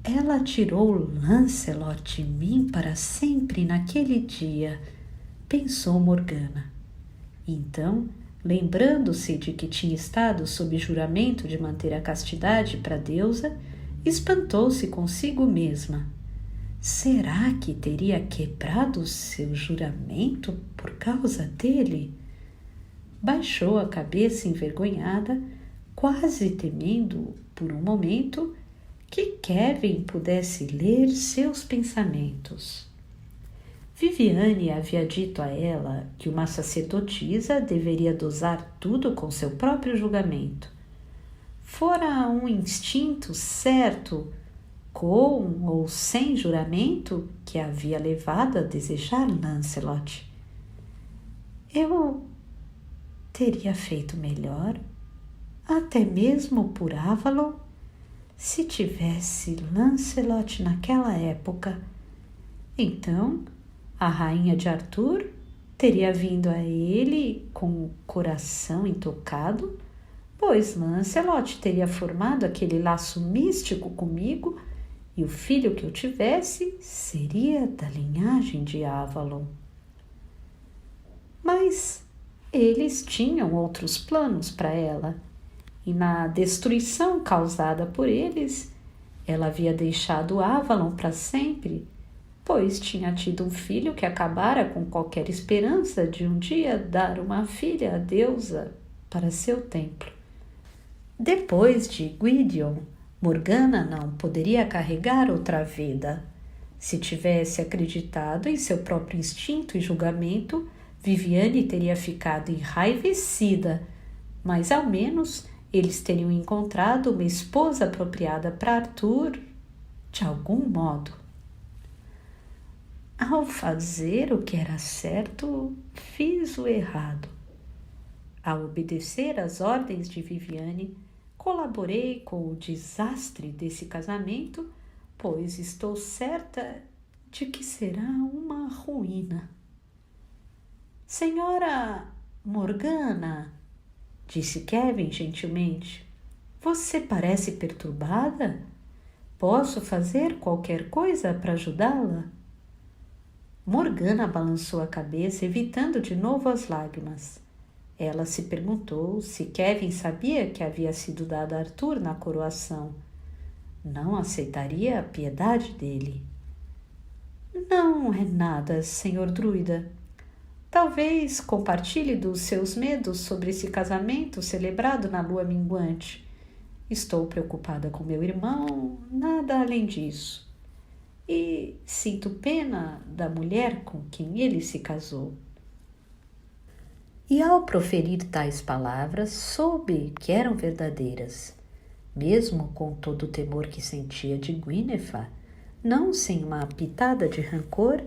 Ela tirou Lancelot de mim para sempre naquele dia, pensou Morgana. Então, lembrando-se de que tinha estado sob juramento de manter a castidade para a deusa, espantou-se consigo mesma. Será que teria quebrado seu juramento por causa dele? Baixou a cabeça envergonhada, quase temendo, por um momento, que Kevin pudesse ler seus pensamentos. Viviane havia dito a ela que uma sacerdotisa deveria dosar tudo com seu próprio julgamento. Fora um instinto certo, com ou sem juramento, que a havia levado a desejar Lancelot. Eu teria feito melhor, até mesmo por Avalon, se tivesse Lancelot naquela época. Então, a rainha de Arthur teria vindo a ele com o coração intocado, pois Lancelot teria formado aquele laço místico comigo e o filho que eu tivesse seria da linhagem de Avalon. Mas eles tinham outros planos para ela, e na destruição causada por eles, ela havia deixado Avalon para sempre, pois tinha tido um filho que acabara com qualquer esperança de um dia dar uma filha à deusa para seu templo. Depois de Gwydion, Morgana não poderia carregar outra vida. Se tivesse acreditado em seu próprio instinto e julgamento, Viviane teria ficado enraivecida, mas ao menos eles teriam encontrado uma esposa apropriada para Arthur, de algum modo. Ao fazer o que era certo, fiz o errado. Ao obedecer às ordens de Viviane, colaborei com o desastre desse casamento, pois estou certa de que será uma ruína. Senhora Morgana, disse Kevin gentilmente, você parece perturbada? Posso fazer qualquer coisa para ajudá-la? Morgana balançou a cabeça, evitando de novo as lágrimas. Ela se perguntou se Kevin sabia que havia sido dado a Arthur na coroação. Não aceitaria a piedade dele. Não é nada, senhor druida. Talvez compartilhe dos seus medos sobre esse casamento celebrado na lua minguante. Estou preocupada com meu irmão, nada além disso. E sinto pena da mulher com quem ele se casou. E ao proferir tais palavras, soube que eram verdadeiras. Mesmo com todo o temor que sentia de Guinevere, não sem uma pitada de rancor,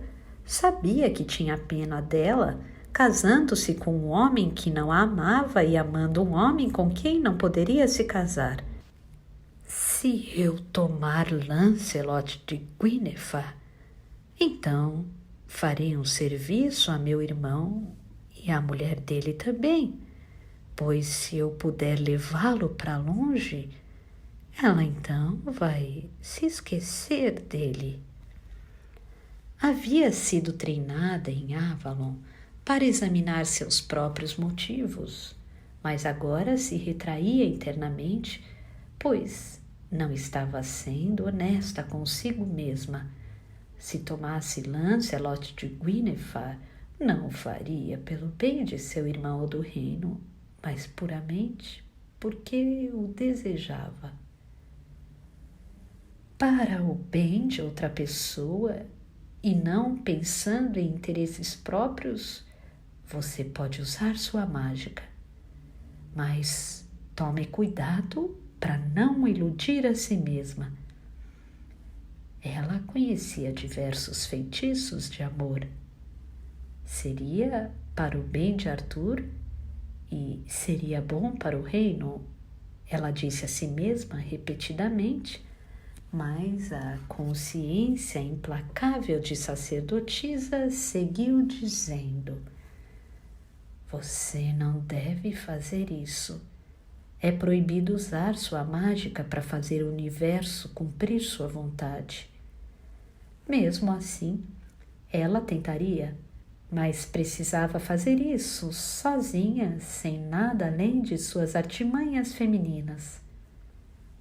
sabia que tinha pena dela, casando-se com um homem que não a amava e amando um homem com quem não poderia se casar. Se eu tomar Lancelot de Guinevere, então farei um serviço a meu irmão e à mulher dele também, pois se eu puder levá-lo para longe, ela então vai se esquecer dele. Havia sido treinada em Avalon para examinar seus próprios motivos, mas agora se retraía internamente, pois não estava sendo honesta consigo mesma. Se tomasse Lancelot de Guinevere, não o faria pelo bem de seu irmão do reino, mas puramente porque o desejava. Para o bem de outra pessoa e não pensando em interesses próprios, você pode usar sua mágica, mas tome cuidado para não iludir a si mesma. Ela conhecia diversos feitiços de amor. Seria para o bem de Arthur e seria bom para o reino, ela disse a si mesma repetidamente, mas a consciência implacável de sacerdotisa seguiu dizendo: você não deve fazer isso. É proibido usar sua mágica para fazer o universo cumprir sua vontade. Mesmo assim, ela tentaria, mas precisava fazer isso sozinha, sem nada além de suas artimanhas femininas.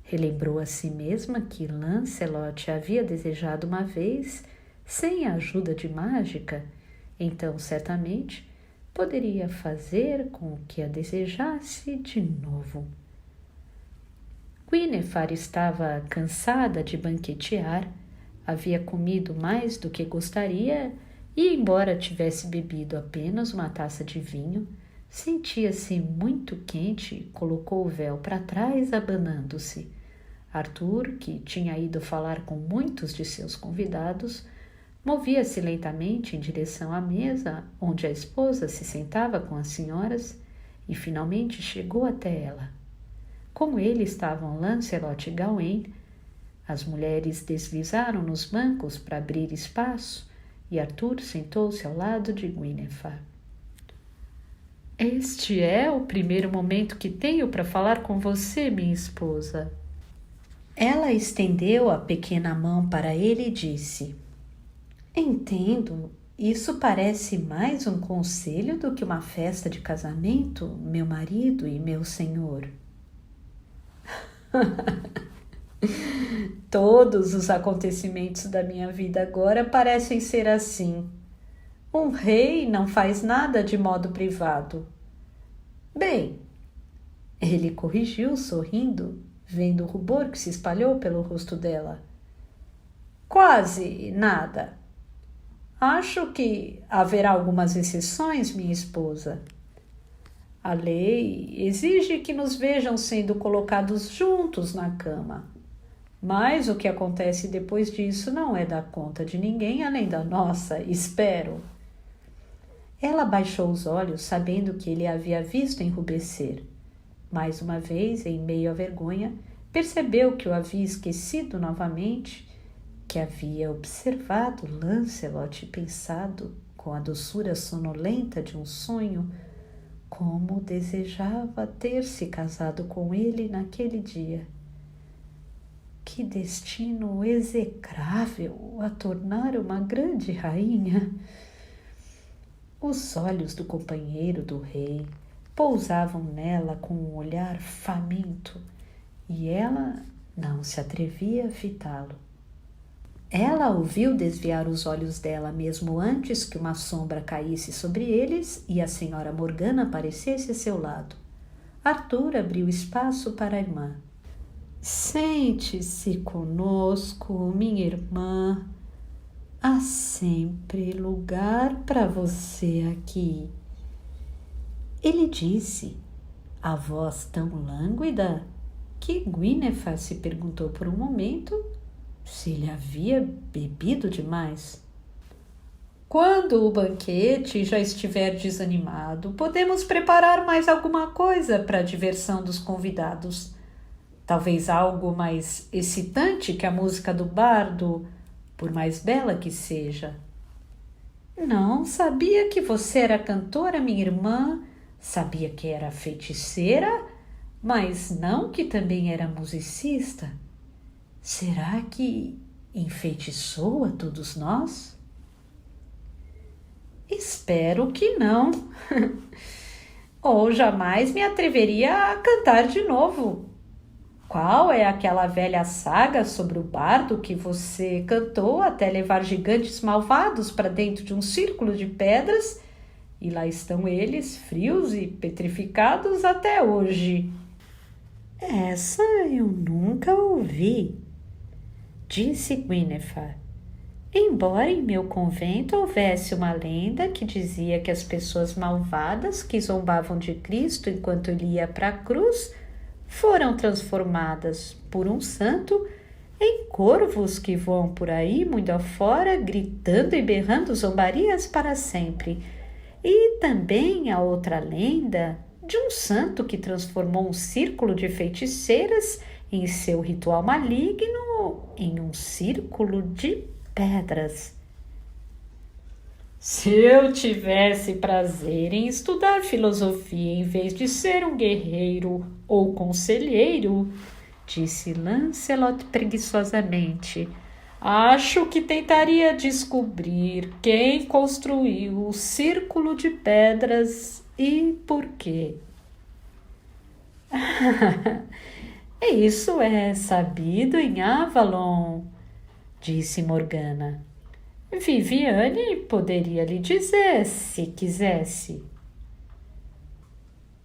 Relembrou a si mesma que Lancelot havia desejado uma vez, sem a ajuda de mágica, então certamente poderia fazer com que a desejasse de novo. Guinevere estava cansada de banquetear, havia comido mais do que gostaria e, embora tivesse bebido apenas uma taça de vinho, sentia-se muito quente e colocou o véu para trás, abanando-se. Arthur, que tinha ido falar com muitos de seus convidados, movia-se lentamente em direção à mesa onde a esposa se sentava com as senhoras e finalmente chegou até ela. Com ele estavam Lancelot e Gawain. As mulheres deslizaram nos bancos para abrir espaço e Arthur sentou-se ao lado de Guinevere. Este é o primeiro momento que tenho para falar com você, minha esposa. Ela estendeu a pequena mão para ele e disse: entendo, isso parece mais um conselho do que uma festa de casamento, meu marido e meu senhor. Todos os acontecimentos da minha vida agora parecem ser assim. Um rei não faz nada de modo privado. Bem, ele corrigiu sorrindo, vendo o rubor que se espalhou pelo rosto dela. Quase nada. Acho que haverá algumas exceções, minha esposa. A lei exige que nos vejam sendo colocados juntos na cama. Mas o que acontece depois disso não é da conta de ninguém além da nossa, espero. Ela baixou os olhos, sabendo que ele havia visto enrubescer. Mais uma vez, em meio à vergonha, percebeu que o havia esquecido novamente, que havia observado Lancelot e pensado, com a doçura sonolenta de um sonho, como desejava ter se casado com ele naquele dia. Que destino execrável a tornar uma grande rainha! Os olhos do companheiro do rei pousavam nela com um olhar faminto e ela não se atrevia a fitá-lo. Ela o viu desviar os olhos dela mesmo antes que uma sombra caísse sobre eles e a senhora Morgana aparecesse a seu lado. Arthur abriu espaço para a irmã. Sente-se conosco, minha irmã. Há sempre lugar para você aqui. Ele disse, a voz tão lânguida que Guinevere se perguntou por um momento se ele havia bebido demais. Quando o banquete já estiver desanimado, podemos preparar mais alguma coisa para a diversão dos convidados. Talvez algo mais excitante que a música do bardo, por mais bela que seja. Não sabia que você era cantora, minha irmã. Sabia que era feiticeira, mas não que também era musicista. Será que enfeitiçou a todos nós? Espero que não. Ou jamais me atreveria a cantar de novo. Qual é aquela velha saga sobre o bardo que você cantou até levar gigantes malvados para dentro de um círculo de pedras? E lá estão eles, frios e petrificados até hoje. Essa eu nunca ouvi, disse Guinevere. Embora em meu convento houvesse uma lenda que dizia que as pessoas malvadas que zombavam de Cristo enquanto ele ia para a cruz foram transformadas por um santo em corvos que voam por aí mundo afora, gritando e berrando zombarias para sempre. E também há outra lenda de um santo que transformou um círculo de feiticeiras em seu ritual maligno em um círculo de pedras. Se eu tivesse prazer em estudar filosofia em vez de ser um guerreiro ou conselheiro, disse Lancelot preguiçosamente, acho que tentaria descobrir quem construiu o círculo de pedras e por quê. Isso é sabido em Avalon, disse Morgana. Viviane poderia lhe dizer se quisesse.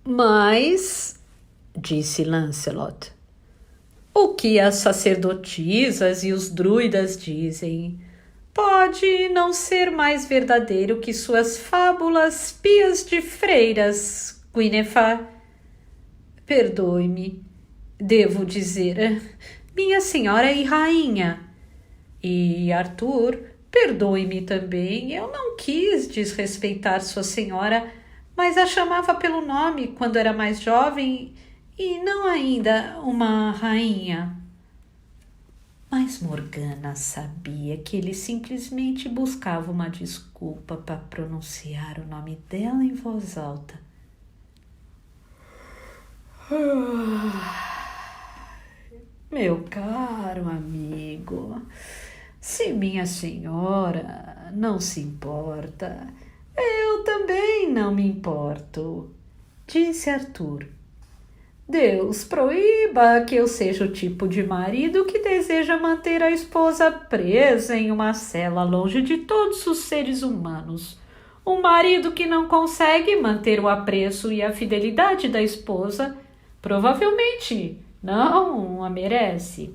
Mas, disse Lancelot, o que as sacerdotisas e os druidas dizem pode não ser mais verdadeiro que suas fábulas pias de freiras, Guinevere. Perdoe-me, devo dizer, minha senhora e rainha. E Arthur, perdoe-me também, eu não quis desrespeitar sua senhora, mas a chamava pelo nome quando era mais jovem e não ainda uma rainha. Mas Morgana sabia que ele simplesmente buscava uma desculpa para pronunciar o nome dela em voz alta. Meu caro amigo, se minha senhora não se importa, eu também não me importo, disse Arthur. Deus proíba que eu seja o tipo de marido que deseja manter a esposa presa em uma cela longe de todos os seres humanos. Um marido que não consegue manter o apreço e a fidelidade da esposa, provavelmente não a merece.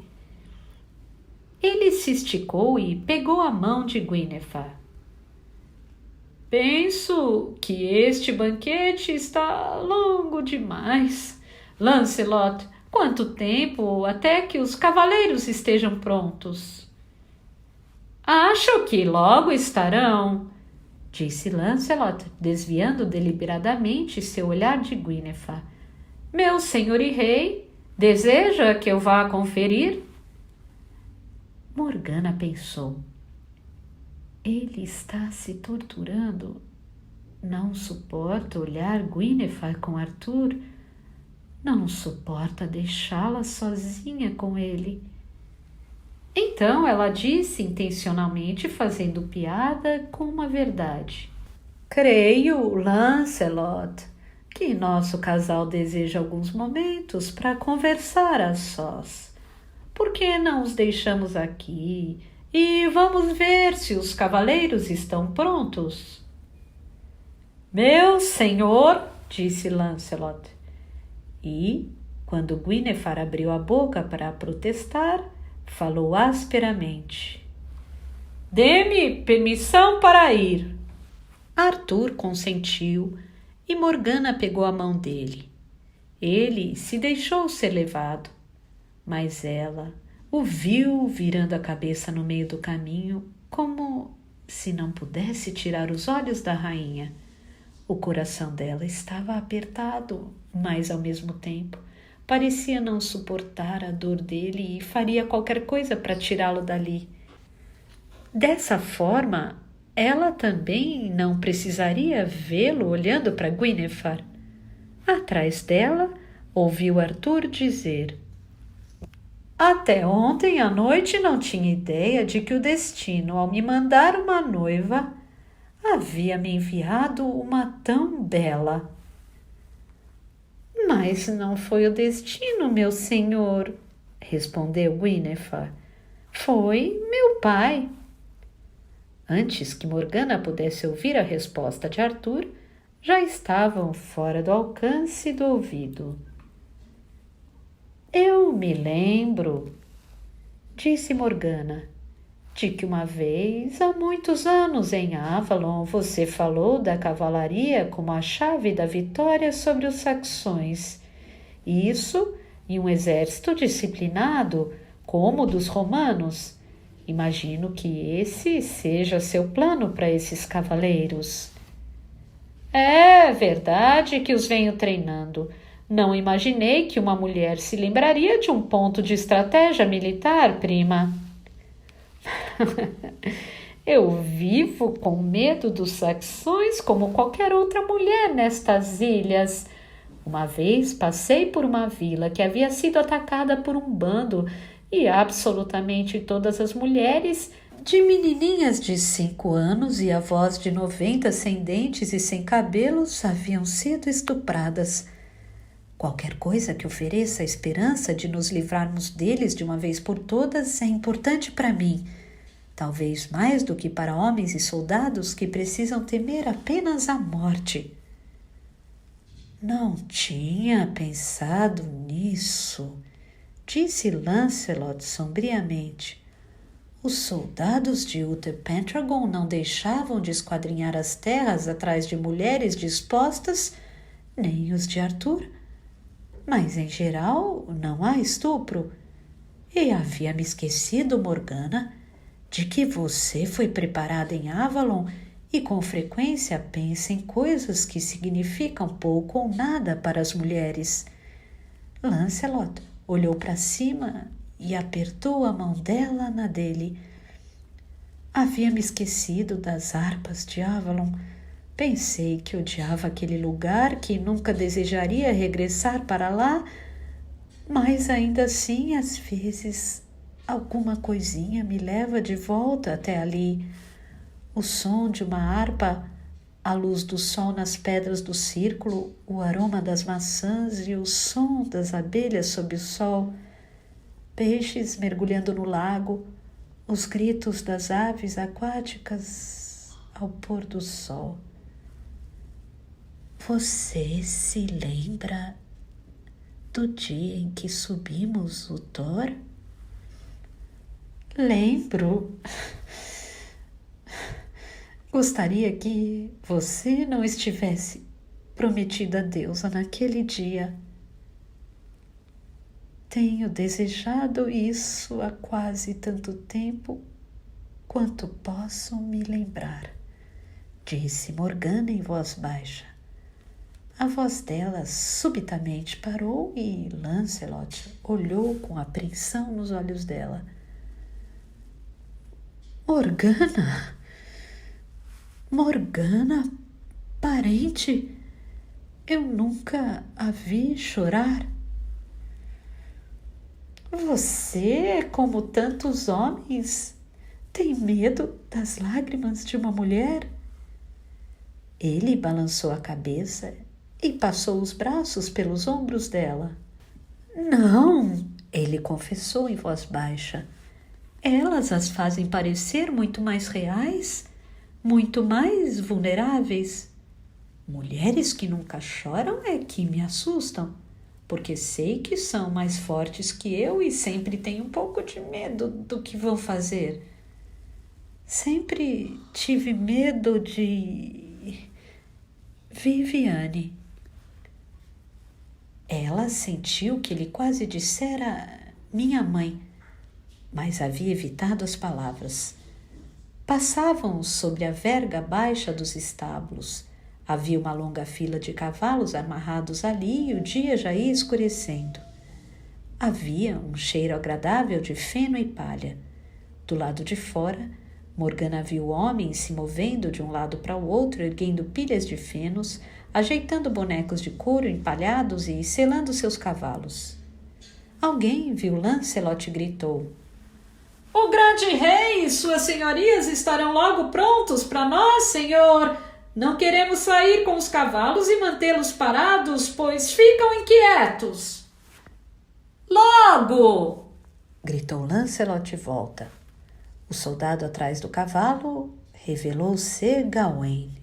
Ele se esticou e pegou a mão de Guinevere. Penso que este banquete está longo demais. Lancelot, quanto tempo até que os cavaleiros estejam prontos? Acho que logo estarão, disse Lancelot, desviando deliberadamente seu olhar de Guinevere. Meu senhor e rei, deseja que eu vá conferir? Morgana pensou. Ele está se torturando. Não suporta olhar Guinevere com Arthur. Não suporta deixá-la sozinha com ele. Então ela disse intencionalmente, fazendo piada com uma verdade. Creio, Lancelot, que nosso casal deseja alguns momentos para conversar a sós. Por que não os deixamos aqui e vamos ver se os cavaleiros estão prontos? Meu senhor, disse Lancelot. E, quando Guinevere abriu a boca para protestar, falou asperamente. Dê-me permissão para ir. Arthur consentiu e Morgana pegou a mão dele. Ele se deixou ser levado, mas ela o viu virando a cabeça no meio do caminho, como se não pudesse tirar os olhos da rainha. O coração dela estava apertado, mas ao mesmo tempo parecia não suportar a dor dele e faria qualquer coisa para tirá-lo dali. Dessa forma, ela também não precisaria vê-lo olhando para Guinevere. Atrás dela, ouviu Arthur dizer: Até ontem à noite não tinha ideia de que o destino, ao me mandar uma noiva, havia me enviado uma tão bela. Mas não foi o destino, meu senhor, respondeu Guinevere. Foi meu pai. Antes que Morgana pudesse ouvir a resposta de Arthur, já estavam fora do alcance do ouvido. Eu me lembro, disse Morgana, de que uma vez, há muitos anos, em Avalon, você falou da cavalaria como a chave da vitória sobre os saxões. Isso em um exército disciplinado, como o dos romanos. Imagino que esse seja seu plano para esses cavaleiros. É verdade que os venho treinando. Não imaginei que uma mulher se lembraria de um ponto de estratégia militar, prima. Eu vivo com medo dos saxões como qualquer outra mulher nestas ilhas. Uma vez passei por uma vila que havia sido atacada por um bando e absolutamente todas as mulheres, de menininhas de 5 anos e avós de 90 sem dentes e sem cabelos, haviam sido estupradas. Qualquer coisa que ofereça a esperança de nos livrarmos deles de uma vez por todas é importante para mim. Talvez mais do que para homens e soldados que precisam temer apenas a morte. Não tinha pensado nisso, disse Lancelot sombriamente. Os soldados de Uther Pendragon não deixavam de esquadrinhar as terras atrás de mulheres dispostas, nem os de Arthur. Mas, em geral, não há estupro. E havia-me esquecido, Morgana, de que você foi preparada em Avalon e com frequência pensa em coisas que significam pouco ou nada para as mulheres. Lancelot olhou para cima e apertou a mão dela na dele. Havia-me esquecido das harpas de Avalon. Pensei que odiava aquele lugar, que nunca desejaria regressar para lá, mas ainda assim, às vezes, alguma coisinha me leva de volta até ali. O som de uma harpa, a luz do sol nas pedras do círculo, o aroma das maçãs e o som das abelhas sob o sol, peixes mergulhando no lago, os gritos das aves aquáticas ao pôr do sol. Você se lembra do dia em que subimos o Thor? Lembro. Gostaria que você não estivesse prometida a deusa naquele dia. Tenho desejado isso há quase tanto tempo quanto posso me lembrar, disse Morgana em voz baixa. A voz dela subitamente parou e Lancelot olhou com apreensão nos olhos dela. Morgana? Morgana, parente, eu nunca a vi chorar. Você, como tantos homens, tem medo das lágrimas de uma mulher? Ele balançou a cabeça e passou os braços pelos ombros dela. Não, ele confessou em voz baixa. Elas as fazem parecer muito mais reais, muito mais vulneráveis. Mulheres que nunca choram é que me assustam, porque sei que são mais fortes que eu e sempre tenho um pouco de medo do que vão fazer. Sempre tive medo de Viviane. Ela sentiu que ele quase dissera minha mãe, mas havia evitado as palavras. Passavam sobre a verga baixa dos estábulos. Havia uma longa fila de cavalos amarrados ali e o dia já ia escurecendo. Havia um cheiro agradável de feno e palha. Do lado de fora, Morgana viu homens se movendo de um lado para o outro, erguendo pilhas de fenos, ajeitando bonecos de couro empalhados e selando seus cavalos. Alguém viu Lancelot e gritou: "O grande rei e suas senhorias estarão logo prontos para nós, senhor! Não queremos sair com os cavalos e mantê-los parados, pois ficam inquietos. Logo! Gritou Lancelot de volta. O soldado atrás do cavalo revelou ser Gawain.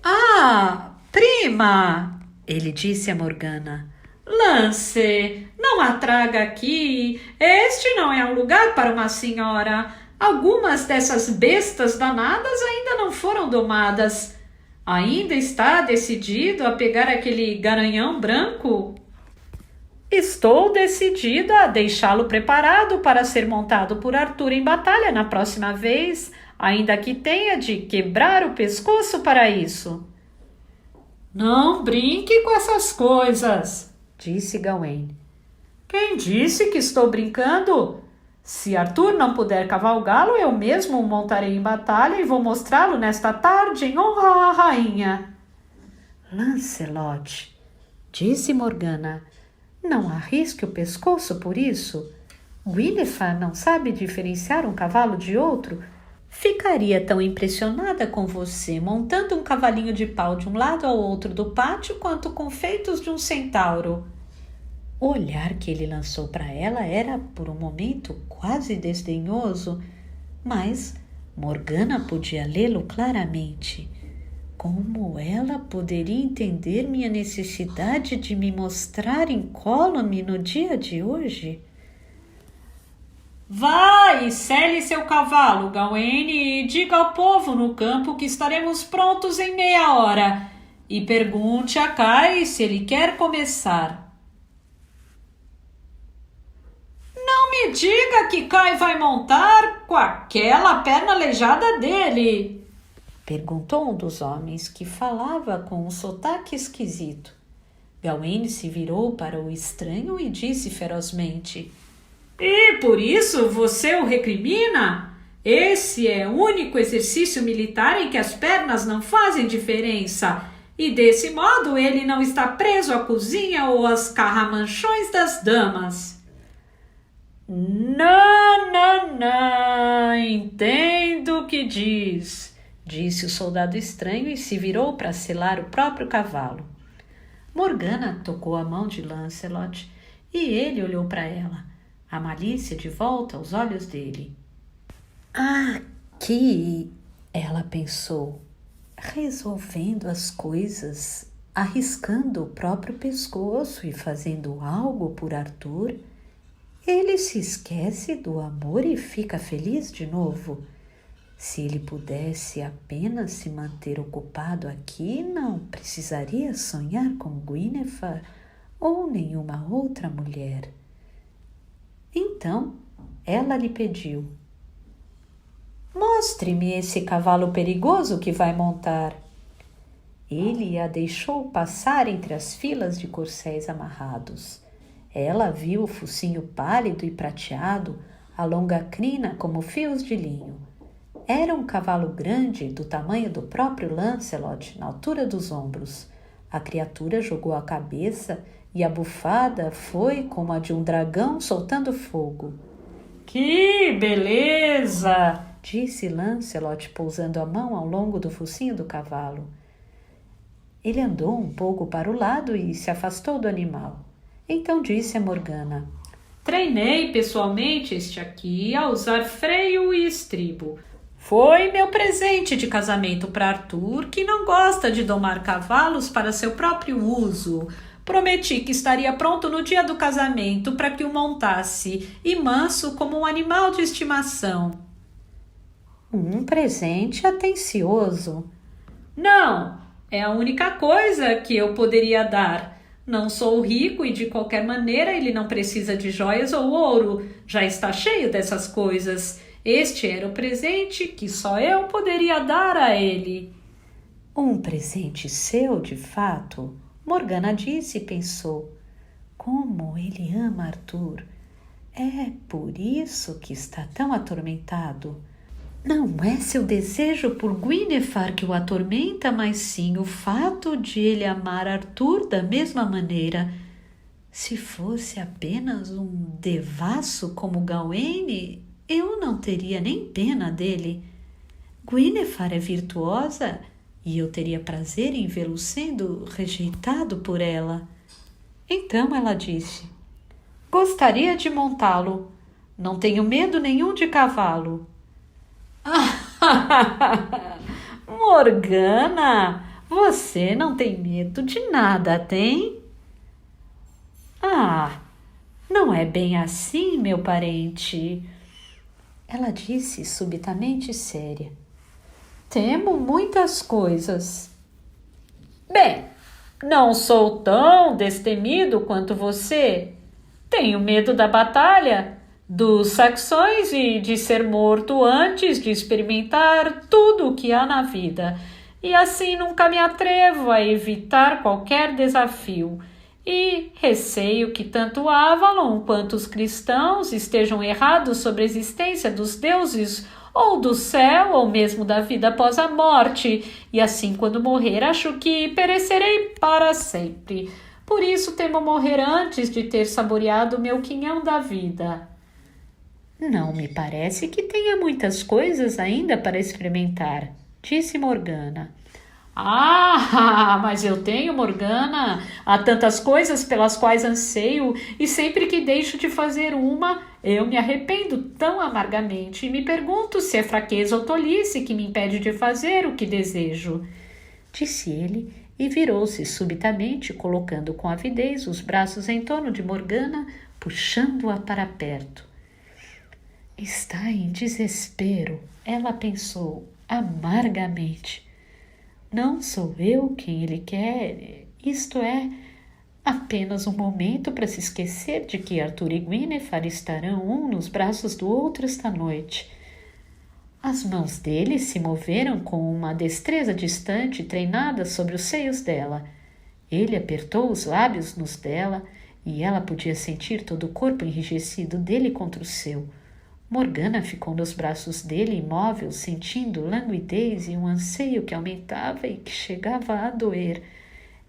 Ah, prima! Ele disse a Morgana. Lance, não a traga aqui. Este não é um lugar para uma senhora. Algumas dessas bestas danadas ainda não foram domadas. Ainda está decidido a pegar aquele garanhão branco? Estou decidida a deixá-lo preparado para ser montado por Arthur em batalha na próxima vez, ainda que tenha de quebrar o pescoço para isso. Não brinque com essas coisas, disse Gawain. Quem disse que estou brincando? Se Arthur não puder cavalgá-lo, eu mesmo o montarei em batalha e vou mostrá-lo nesta tarde em honra à rainha. Lancelot, disse Morgana, não arrisque o pescoço por isso. Guinevere não sabe diferenciar um cavalo de outro. Ficaria tão impressionada com você montando um cavalinho de pau de um lado ao outro do pátio quanto com feitos de um centauro. O olhar que ele lançou para ela era, por um momento, quase desdenhoso, mas Morgana podia lê-lo claramente. Como ela poderia entender minha necessidade de me mostrar incólume no dia de hoje? Vai, selle seu cavalo, Gawain, e diga ao povo no campo que estaremos prontos em meia hora. E pergunte a Kai se ele quer começar. Não me diga que Kai vai montar com aquela perna aleijada dele, perguntou um dos homens que falava com um sotaque esquisito. Gawain se virou para o estranho e disse ferozmente: E por isso você o recrimina? Esse é o único exercício militar em que as pernas não fazem diferença, e desse modo ele não está preso à cozinha ou às carramanchões das damas. Não, entendo o que diz, disse o soldado estranho e se virou para selar o próprio cavalo. Morgana tocou a mão de Lancelot e ele olhou para ela, a malícia de volta aos olhos dele. Aqui, ela pensou, resolvendo as coisas, arriscando o próprio pescoço e fazendo algo por Arthur, ele se esquece do amor e fica feliz de novo. Se ele pudesse apenas se manter ocupado aqui, não precisaria sonhar com Guinevere ou nenhuma outra mulher. Então, ela lhe pediu: Mostre-me esse cavalo perigoso que vai montar. Ele a deixou passar entre as filas de corcéis amarrados. Ela viu o focinho pálido e prateado, a longa crina como fios de linho. Era um cavalo grande, do tamanho do próprio Lancelot, na altura dos ombros. A criatura jogou a cabeça e a bufada foi como a de um dragão soltando fogo. Que beleza! Disse Lancelot, pousando a mão ao longo do focinho do cavalo. Ele andou um pouco para o lado e se afastou do animal. Então disse a Morgana: Treinei pessoalmente este aqui a usar freio e estribo. Foi meu presente de casamento para Arthur, que não gosta de domar cavalos para seu próprio uso. Prometi que estaria pronto no dia do casamento para que o montasse, e manso como um animal de estimação. Um presente atencioso. Não, é a única coisa que eu poderia dar. Não sou rico e de qualquer maneira ele não precisa de joias ou ouro. Já está cheio dessas coisas. Este era o presente que só eu poderia dar a ele. Um presente seu, de fato? Morgana disse e pensou: como ele ama Arthur. É por isso que está tão atormentado. Não é seu desejo por Guinevere que o atormenta, mas sim o fato de ele amar Arthur da mesma maneira. Se fosse apenas um devasso como Gawain, eu não teria nem pena dele. Guinevere é virtuosa e eu teria prazer em vê-lo sendo rejeitado por ela. Então ela disse: gostaria de montá-lo. Não tenho medo nenhum de cavalo. Morgana, você não tem medo de nada, tem? Ah, não é bem assim, meu parente. Ela disse subitamente séria. Temo muitas coisas. Bem, não sou tão destemido quanto você. Tenho medo da batalha, dos saxões e de ser morto antes de experimentar tudo o que há na vida. E assim nunca me atrevo a evitar qualquer desafio. E receio que tanto Avalon quanto os cristãos estejam errados sobre a existência dos deuses ou do céu, ou mesmo da vida após a morte, e assim quando morrer acho que perecerei para sempre. Por isso temo morrer antes de ter saboreado o meu quinhão da vida. Não me parece que tenha muitas coisas ainda para experimentar, disse Morgana. Ah, mas eu tenho, Morgana. Há tantas coisas pelas quais anseio, e sempre que deixo de fazer uma, eu me arrependo tão amargamente e me pergunto se é fraqueza ou tolice que me impede de fazer o que desejo. Disse ele e virou-se subitamente, colocando com avidez os braços em torno de Morgana, puxando-a para perto. Está em desespero, ela pensou amargamente. Não sou eu quem ele quer, isto é apenas um momento para se esquecer de que Arthur e Guinevere estarão um nos braços do outro esta noite. As mãos dele se moveram com uma destreza distante treinada sobre os seios dela. Ele apertou os lábios nos dela e ela podia sentir todo o corpo enrijecido dele contra o seu. Morgana ficou nos braços dele imóvel, sentindo languidez e um anseio que aumentava e que chegava a doer.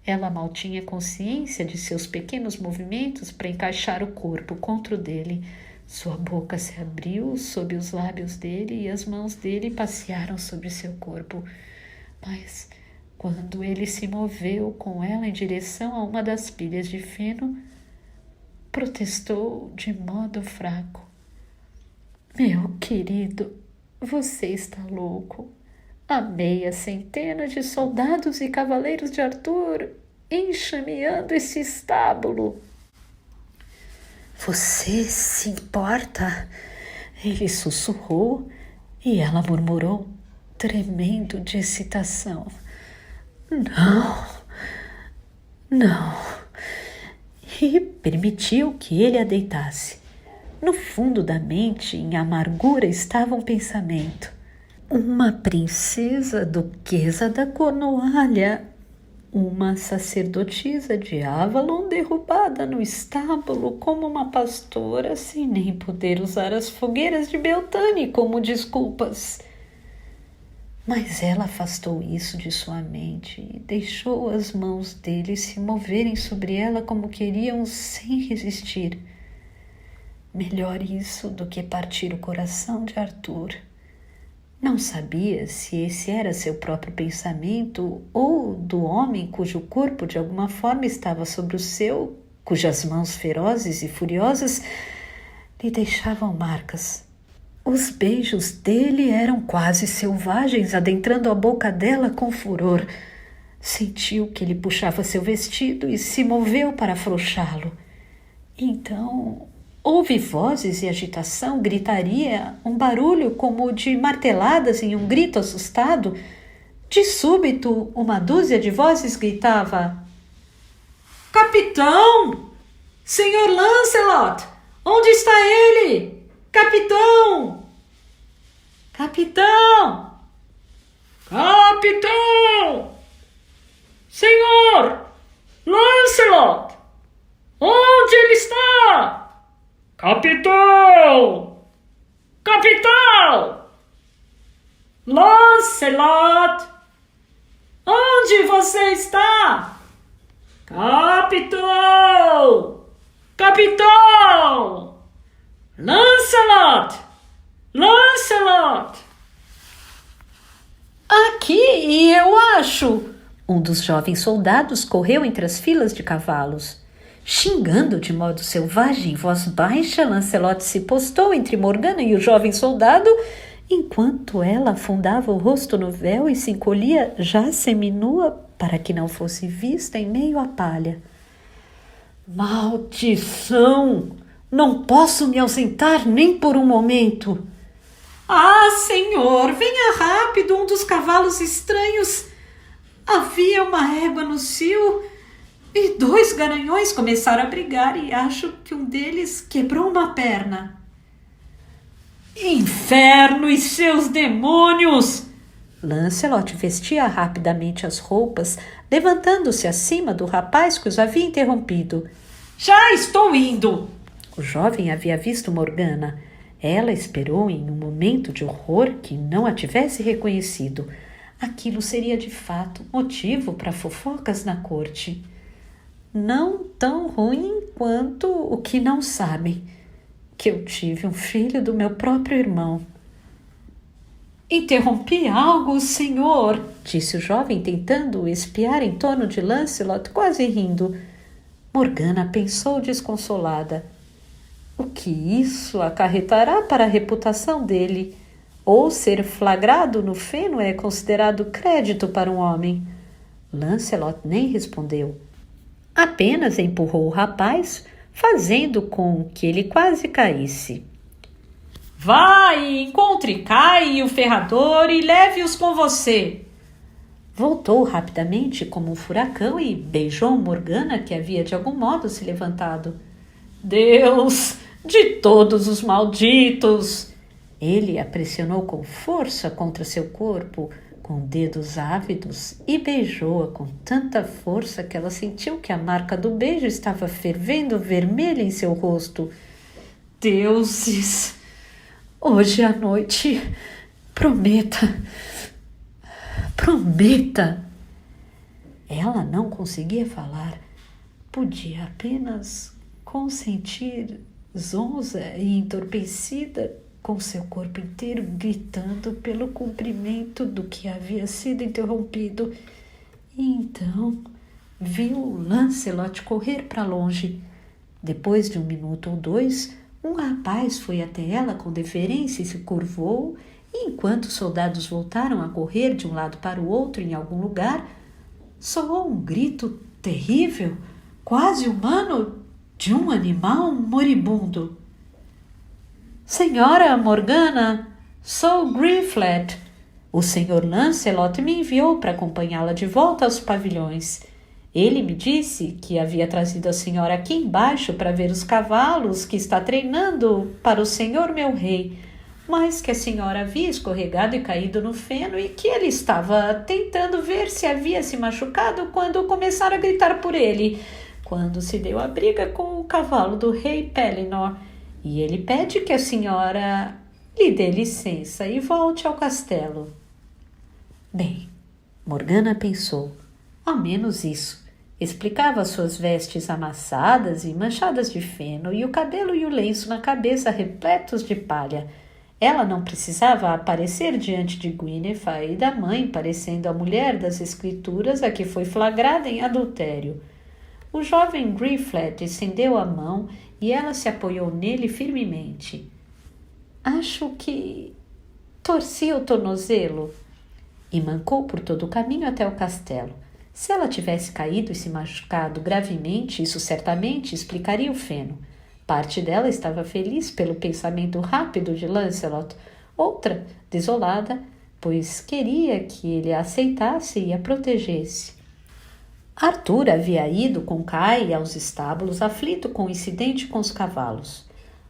Ela mal tinha consciência de seus pequenos movimentos para encaixar o corpo contra o dele. Sua boca se abriu sob os lábios dele e as mãos dele passearam sobre seu corpo. Mas, quando ele se moveu com ela em direção a uma das pilhas de feno, protestou de modo fraco. Meu querido, você está louco. Há meia centena de soldados e cavaleiros de Arthur enxameando esse estábulo. Você se importa? Ele sussurrou e ela murmurou, tremendo de excitação. Não. E permitiu que ele a deitasse. No fundo da mente, em amargura, estava um pensamento. Uma princesa duquesa da Cornualha, uma sacerdotisa de Avalon derrubada no estábulo como uma pastora sem nem poder usar as fogueiras de Beltane como desculpas. Mas ela afastou isso de sua mente e deixou as mãos dele se moverem sobre ela como queriam sem resistir. Melhor isso do que partir o coração de Arthur. Não sabia se esse era seu próprio pensamento ou do homem cujo corpo de alguma forma estava sobre o seu, cujas mãos ferozes e furiosas lhe deixavam marcas. Os beijos dele eram quase selvagens, adentrando a boca dela com furor. Sentiu que ele puxava seu vestido e se moveu para afrouxá-lo. Então houve vozes e agitação, gritaria, um barulho como de marteladas em um grito assustado. De súbito, uma dúzia de vozes gritava: Capitão! Senhor Lancelot! Onde está ele? Capitão! Capitão! Capitão! Senhor! Lancelot! Onde ele está? Capitão! Capitão! Lancelot! Onde você está? Capitão! Capitão! Lancelot! Lancelot! Aqui, eu acho. Um dos jovens soldados correu entre as filas de cavalos. Xingando de modo selvagem, em voz baixa, Lancelot se postou entre Morgana e o jovem soldado, enquanto ela afundava o rosto no véu e se encolhia já seminua para que não fosse vista em meio à palha. Maldição! Não posso me ausentar nem por um momento. Ah, senhor, venha rápido, um dos cavalos estranhos. Havia uma égua no cio e 2 garanhões começaram a brigar e acho que um deles quebrou uma perna. Inferno e seus demônios! Lancelot vestia rapidamente as roupas, levantando-se acima do rapaz que os havia interrompido. Já estou indo! O jovem havia visto Morgana. Ela esperou em um momento de horror que não a tivesse reconhecido. Aquilo seria de fato motivo para fofocas na corte. Não tão ruim quanto o que não sabem, que eu tive um filho do meu próprio irmão. Interrompi algo, senhor, disse o jovem, tentando espiar em torno de Lancelot, quase rindo. Morgana pensou desconsolada. O que isso acarretará para a reputação dele? Ou ser flagrado no feno é considerado crédito para um homem? Lancelot nem respondeu. Apenas empurrou o rapaz, fazendo com que ele quase caísse. Vai, encontre Kai e o ferrador e leve-os com você. Voltou rapidamente como um furacão e beijou Morgana, que havia de algum modo se levantado. Deus, de todos os malditos! Ele a pressionou com força contra seu corpo, com dedos ávidos, e beijou-a com tanta força que ela sentiu que a marca do beijo estava fervendo vermelha em seu rosto. Deuses! Hoje à noite, prometa! Ela não conseguia falar. Podia apenas consentir, zonza e entorpecida, com seu corpo inteiro gritando pelo cumprimento do que havia sido interrompido. E então viu Lancelot correr para longe. Depois de 1 minuto ou 2, um rapaz foi até ela com deferência e se curvou, e enquanto os soldados voltaram a correr de um lado para o outro em algum lugar, soou um grito terrível, quase humano, de um animal moribundo. Senhora Morgana, sou Griflet. O senhor Lancelot me enviou para acompanhá-la de volta aos pavilhões. Ele me disse que havia trazido a senhora aqui embaixo para ver os cavalos que está treinando para o senhor meu rei, mas que a senhora havia escorregado e caído no feno e que ele estava tentando ver se havia se machucado quando começaram a gritar por ele, quando se deu a briga com o cavalo do rei Pellinor. E ele pede que a senhora lhe dê licença e volte ao castelo. Bem, Morgana pensou, ao menos isso. Explicava suas vestes amassadas e manchadas de feno e o cabelo e o lenço na cabeça repletos de palha. Ela não precisava aparecer diante de Guinevere e da mãe, parecendo a mulher das escrituras a que foi flagrada em adultério. O jovem Griflet estendeu a mão e ela se apoiou nele firmemente. Acho que torci o tornozelo. E mancou por todo o caminho até o castelo. Se ela tivesse caído e se machucado gravemente, isso certamente explicaria o feno. Parte dela estava feliz pelo pensamento rápido de Lancelot, outra desolada, pois queria que ele a aceitasse e a protegesse. Arthur havia ido com Kai aos estábulos, aflito com o incidente com os cavalos.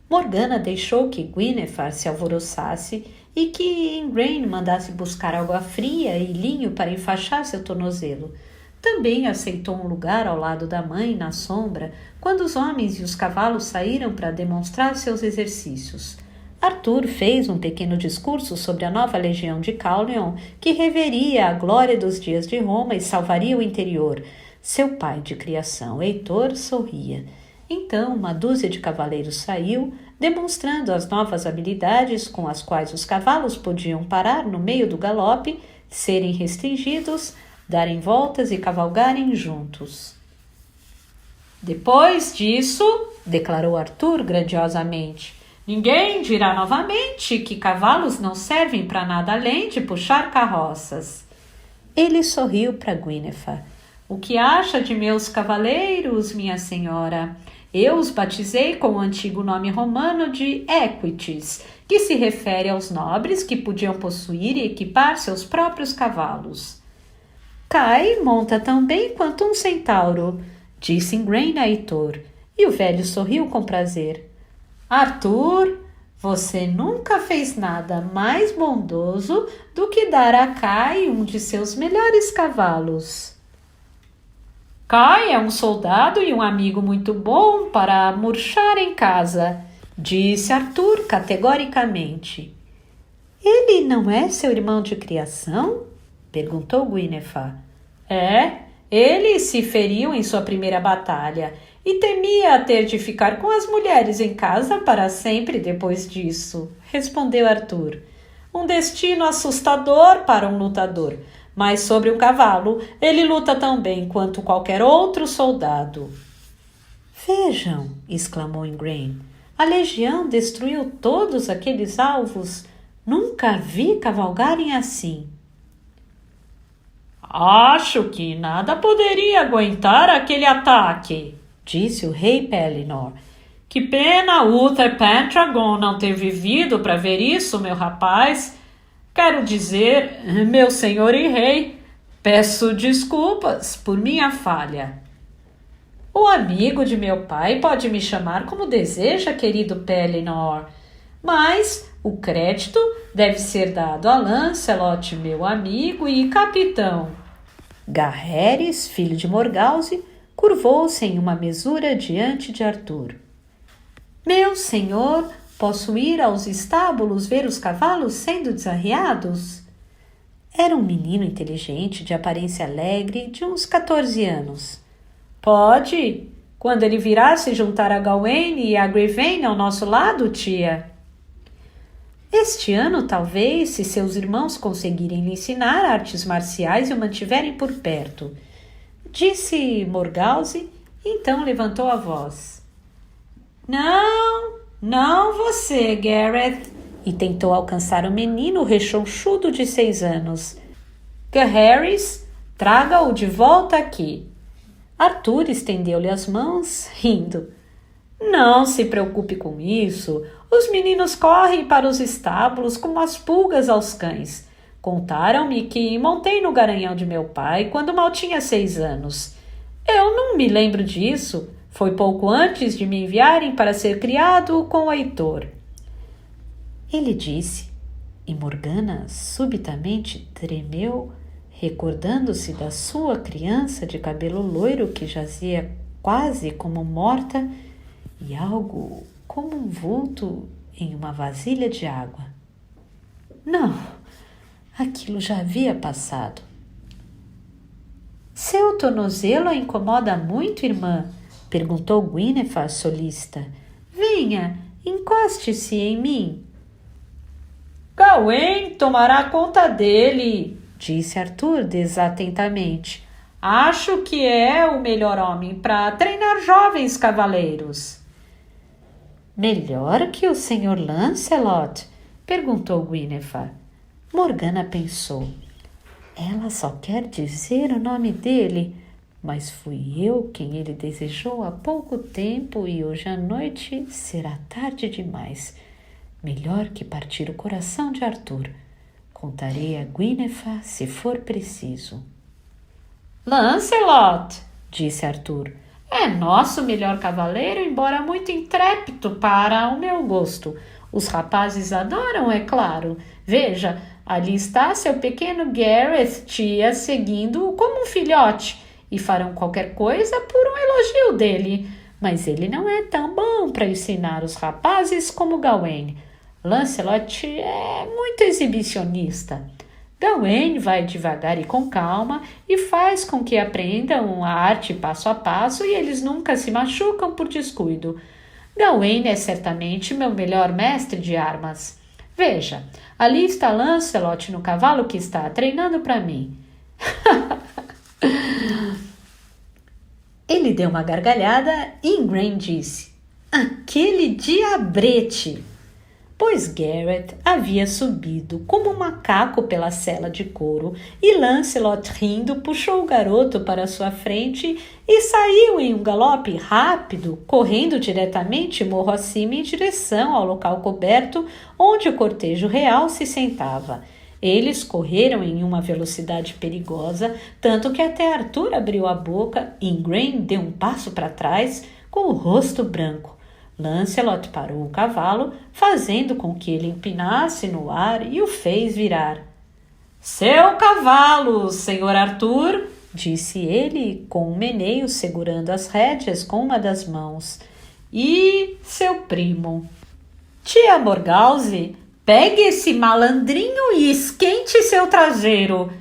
Morgana deixou que Guinevere se alvoroçasse e que Igraine mandasse buscar água fria e linho para enfaixar seu tornozelo. Também aceitou um lugar ao lado da mãe, na sombra, quando os homens e os cavalos saíram para demonstrar seus exercícios. Arthur fez um pequeno discurso sobre a nova legião de Caerleon, que reveria a glória dos dias de Roma e salvaria o interior. Seu pai de criação, Heitor, sorria. Então uma dúzia de cavaleiros saiu, demonstrando as novas habilidades com as quais os cavalos podiam parar no meio do galope, serem restringidos, darem voltas e cavalgarem juntos. Depois disso, declarou Arthur grandiosamente, ninguém dirá novamente que cavalos não servem para nada além de puxar carroças. Ele sorriu para Guinevere. O que acha de meus cavaleiros, minha senhora? Eu os batizei com o antigo nome romano de equites, que se refere aos nobres que podiam possuir e equipar seus próprios cavalos. Kai monta tão bem quanto um centauro, disse Ingrain a Heitor, e o velho sorriu com prazer. Arthur, você nunca fez nada mais bondoso do que dar a Kai um de seus melhores cavalos. Kai é um soldado e um amigo muito bom para murchar em casa, disse Arthur categoricamente. Ele não é seu irmão de criação? Perguntou Guinevere. Ele se feriu em sua primeira batalha e temia ter de ficar com as mulheres em casa para sempre depois disso, respondeu Arthur. Um destino assustador para um lutador, mas sobre um cavalo ele luta tão bem quanto qualquer outro soldado. Vejam, exclamou Ingrain, a legião destruiu todos aqueles alvos. Nunca vi cavalgarem assim. Acho que nada poderia aguentar aquele ataque, disse o rei Pellinor. Que pena Uther Pendragon não ter vivido para ver isso, meu rapaz. Quero dizer, meu senhor e rei, peço desculpas por minha falha. O amigo de meu pai pode me chamar como deseja, querido Pellinor, mas o crédito deve ser dado a Lancelot, meu amigo e capitão. Garreres, filho de Morgause, curvou-se em uma mesura diante de Arthur. Meu senhor, posso ir aos estábulos ver os cavalos sendo desarreados? Era um menino inteligente, de aparência alegre, de uns 14 anos. Pode, quando ele virá se juntar a Gawain e a Gryvain ao nosso lado, tia. Este ano, talvez, se seus irmãos conseguirem lhe ensinar artes marciais e o mantiverem por perto, disse Morgause, e então levantou a voz. Não você, Gareth, e tentou alcançar o menino rechonchudo de 6 anos. Garreris, traga-o de volta aqui. Arthur estendeu-lhe as mãos, rindo. Não se preocupe com isso. Os meninos correm para os estábulos como as pulgas aos cães. Contaram-me que montei no garanhão de meu pai quando mal tinha 6 anos. Eu não me lembro disso. Foi pouco antes de me enviarem para ser criado com o Heitor. Ele disse, e Morgana subitamente tremeu, recordando-se da sua criança de cabelo loiro que jazia quase como morta e algo como um vulto em uma vasilha de água. Não, aquilo já havia passado. Seu tornozelo a incomoda muito, irmã? Perguntou Guinevere solista. Venha, encoste-se em mim. Gawain tomará conta dele, disse Arthur desatentamente. Acho que é o melhor homem para treinar jovens cavaleiros. Melhor que o Sr. Lancelot? Perguntou Guinevere. Morgana pensou. Ela só quer dizer o nome dele, mas fui eu quem ele desejou há pouco tempo e hoje à noite será tarde demais. Melhor que partir o coração de Arthur. Contarei a Guinevere se for preciso. Lancelot, disse Arthur, é nosso melhor cavaleiro, embora muito intrépido para o meu gosto. Os rapazes adoram, é claro. Veja, ali está seu pequeno Gareth, tia, seguindo-o como um filhote, e farão qualquer coisa por um elogio dele. Mas ele não é tão bom para ensinar os rapazes como Gawain. Lancelot é muito exibicionista. Gawain vai devagar e com calma e faz com que aprendam a arte passo a passo e eles nunca se machucam por descuido. Gawain é certamente meu melhor mestre de armas. Veja, ali está Lancelot no cavalo que está treinando para mim. Ele deu uma gargalhada e Ingrain disse: aquele diabrete! Pois Gareth havia subido como um macaco pela sela de couro e Lancelot, rindo, puxou o garoto para sua frente e saiu em um galope rápido, correndo diretamente morro acima em direção ao local coberto onde o cortejo real se sentava. Eles correram em uma velocidade perigosa, tanto que até Arthur abriu a boca e Ingrain deu um passo para trás com o rosto branco. Lancelot parou o cavalo, fazendo com que ele empinasse no ar e o fez virar. Seu cavalo, senhor Arthur, disse ele, com um meneio segurando as rédeas com uma das mãos. E seu primo. Tia Morgause, pegue esse malandrinho e esquente seu traseiro.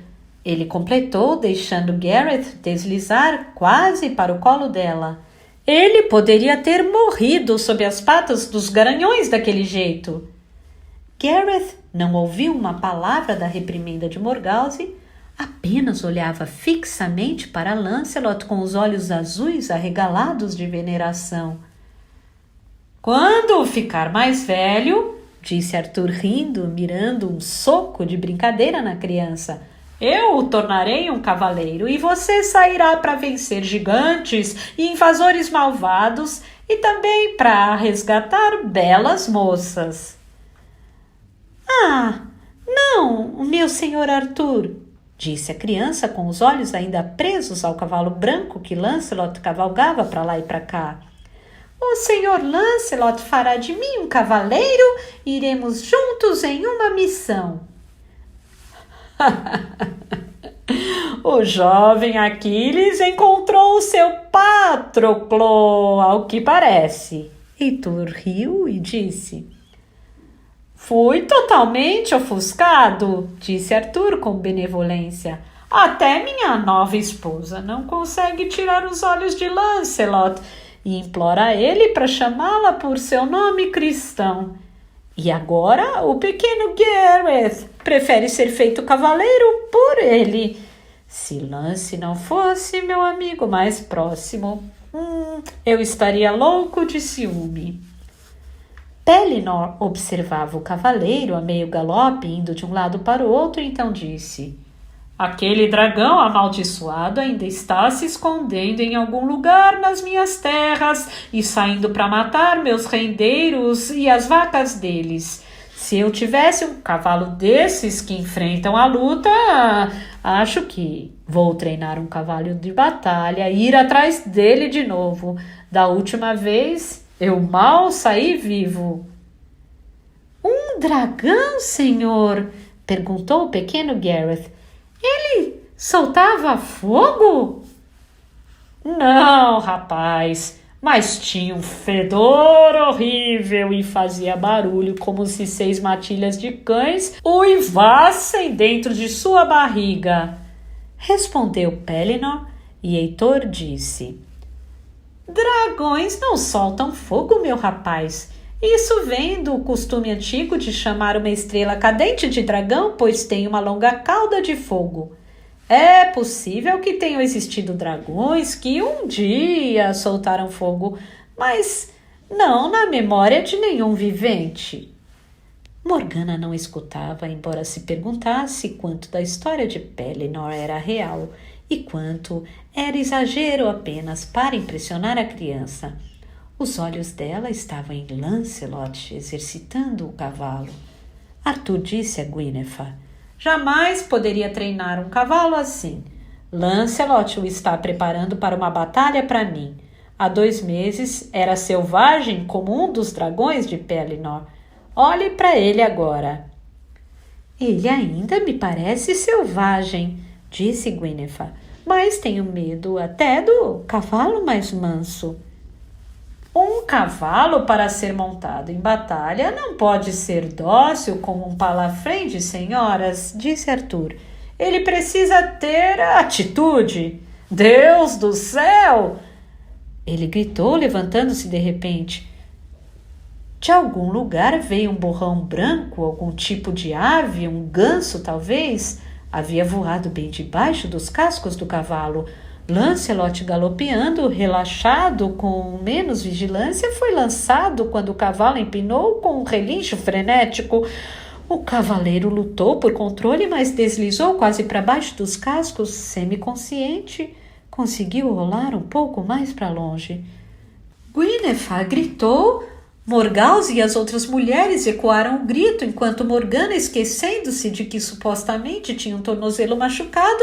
Ele completou, deixando Gareth deslizar quase para o colo dela. Ele poderia ter morrido sob as patas dos garanhões daquele jeito. Gareth não ouviu uma palavra da reprimenda de Morgause, apenas olhava fixamente para Lancelot com os olhos azuis arregalados de veneração. Quando ficar mais velho, disse Arthur rindo, mirando um soco de brincadeira na criança, eu o tornarei um cavaleiro e você sairá para vencer gigantes e invasores malvados e também para resgatar belas moças. Ah, não, meu senhor Arthur, disse a criança com os olhos ainda presos ao cavalo branco que Lancelot cavalgava para lá e para cá. O senhor Lancelot fará de mim um cavaleiro e iremos juntos em uma missão. O jovem Aquiles encontrou o seu Patroclo, ao que parece. Heitor riu e disse: Fui totalmente ofuscado, disse Arthur com benevolência. Até minha nova esposa não consegue tirar os olhos de Lancelot e implora ele para chamá-la por seu nome cristão. E agora o pequeno Gareth prefere ser feito cavaleiro por ele. Se Lance não fosse meu amigo mais próximo, eu estaria louco de ciúme. Pellinor observava o cavaleiro a meio galope, indo de um lado para o outro, e então disse: Aquele dragão amaldiçoado ainda está se escondendo em algum lugar nas minhas terras e saindo para matar meus rendeiros e as vacas deles. Se eu tivesse um cavalo desses que enfrentam a luta, acho que vou treinar um cavalo de batalha e ir atrás dele de novo. Da última vez, eu mal saí vivo. Um dragão, senhor? Perguntou o pequeno Gareth. Ele soltava fogo? Não, rapaz, mas tinha um fedor horrível e fazia barulho como se 6 matilhas de cães uivassem dentro de sua barriga. Respondeu Pellinor e Heitor disse: Dragões não soltam fogo, meu rapaz. Isso vem do costume antigo de chamar uma estrela cadente de dragão, pois tem uma longa cauda de fogo. É possível que tenham existido dragões que um dia soltaram fogo, mas não na memória de nenhum vivente. Morgana não escutava, embora se perguntasse quanto da história de Pellinor era real e quanto era exagero apenas para impressionar a criança. Os olhos dela estavam em Lancelot, exercitando o cavalo. Arthur disse a Guinevere: Jamais poderia treinar um cavalo assim. Lancelot o está preparando para uma batalha para mim. Há 2 meses era selvagem como um dos dragões de Pellinor. Olhe para ele agora. Ele ainda me parece selvagem, disse Guinevere, mas tenho medo até do cavalo mais manso. Um cavalo, para ser montado em batalha, não pode ser dócil como um palafrém, senhoras, disse Arthur. Ele precisa ter atitude. Deus do céu! Ele gritou, levantando-se de repente. De algum lugar veio um borrão branco, algum tipo de ave, um ganso talvez. Havia voado bem debaixo dos cascos do cavalo. Lancelot, galopeando, relaxado, com menos vigilância, foi lançado quando o cavalo empinou com um relincho frenético. O cavaleiro lutou por controle, mas deslizou quase para baixo dos cascos, semiconsciente. Conseguiu rolar um pouco mais para longe. Guinevere gritou. Morgause e as outras mulheres ecoaram o grito, enquanto Morgana, esquecendo-se de que supostamente tinha um tornozelo machucado,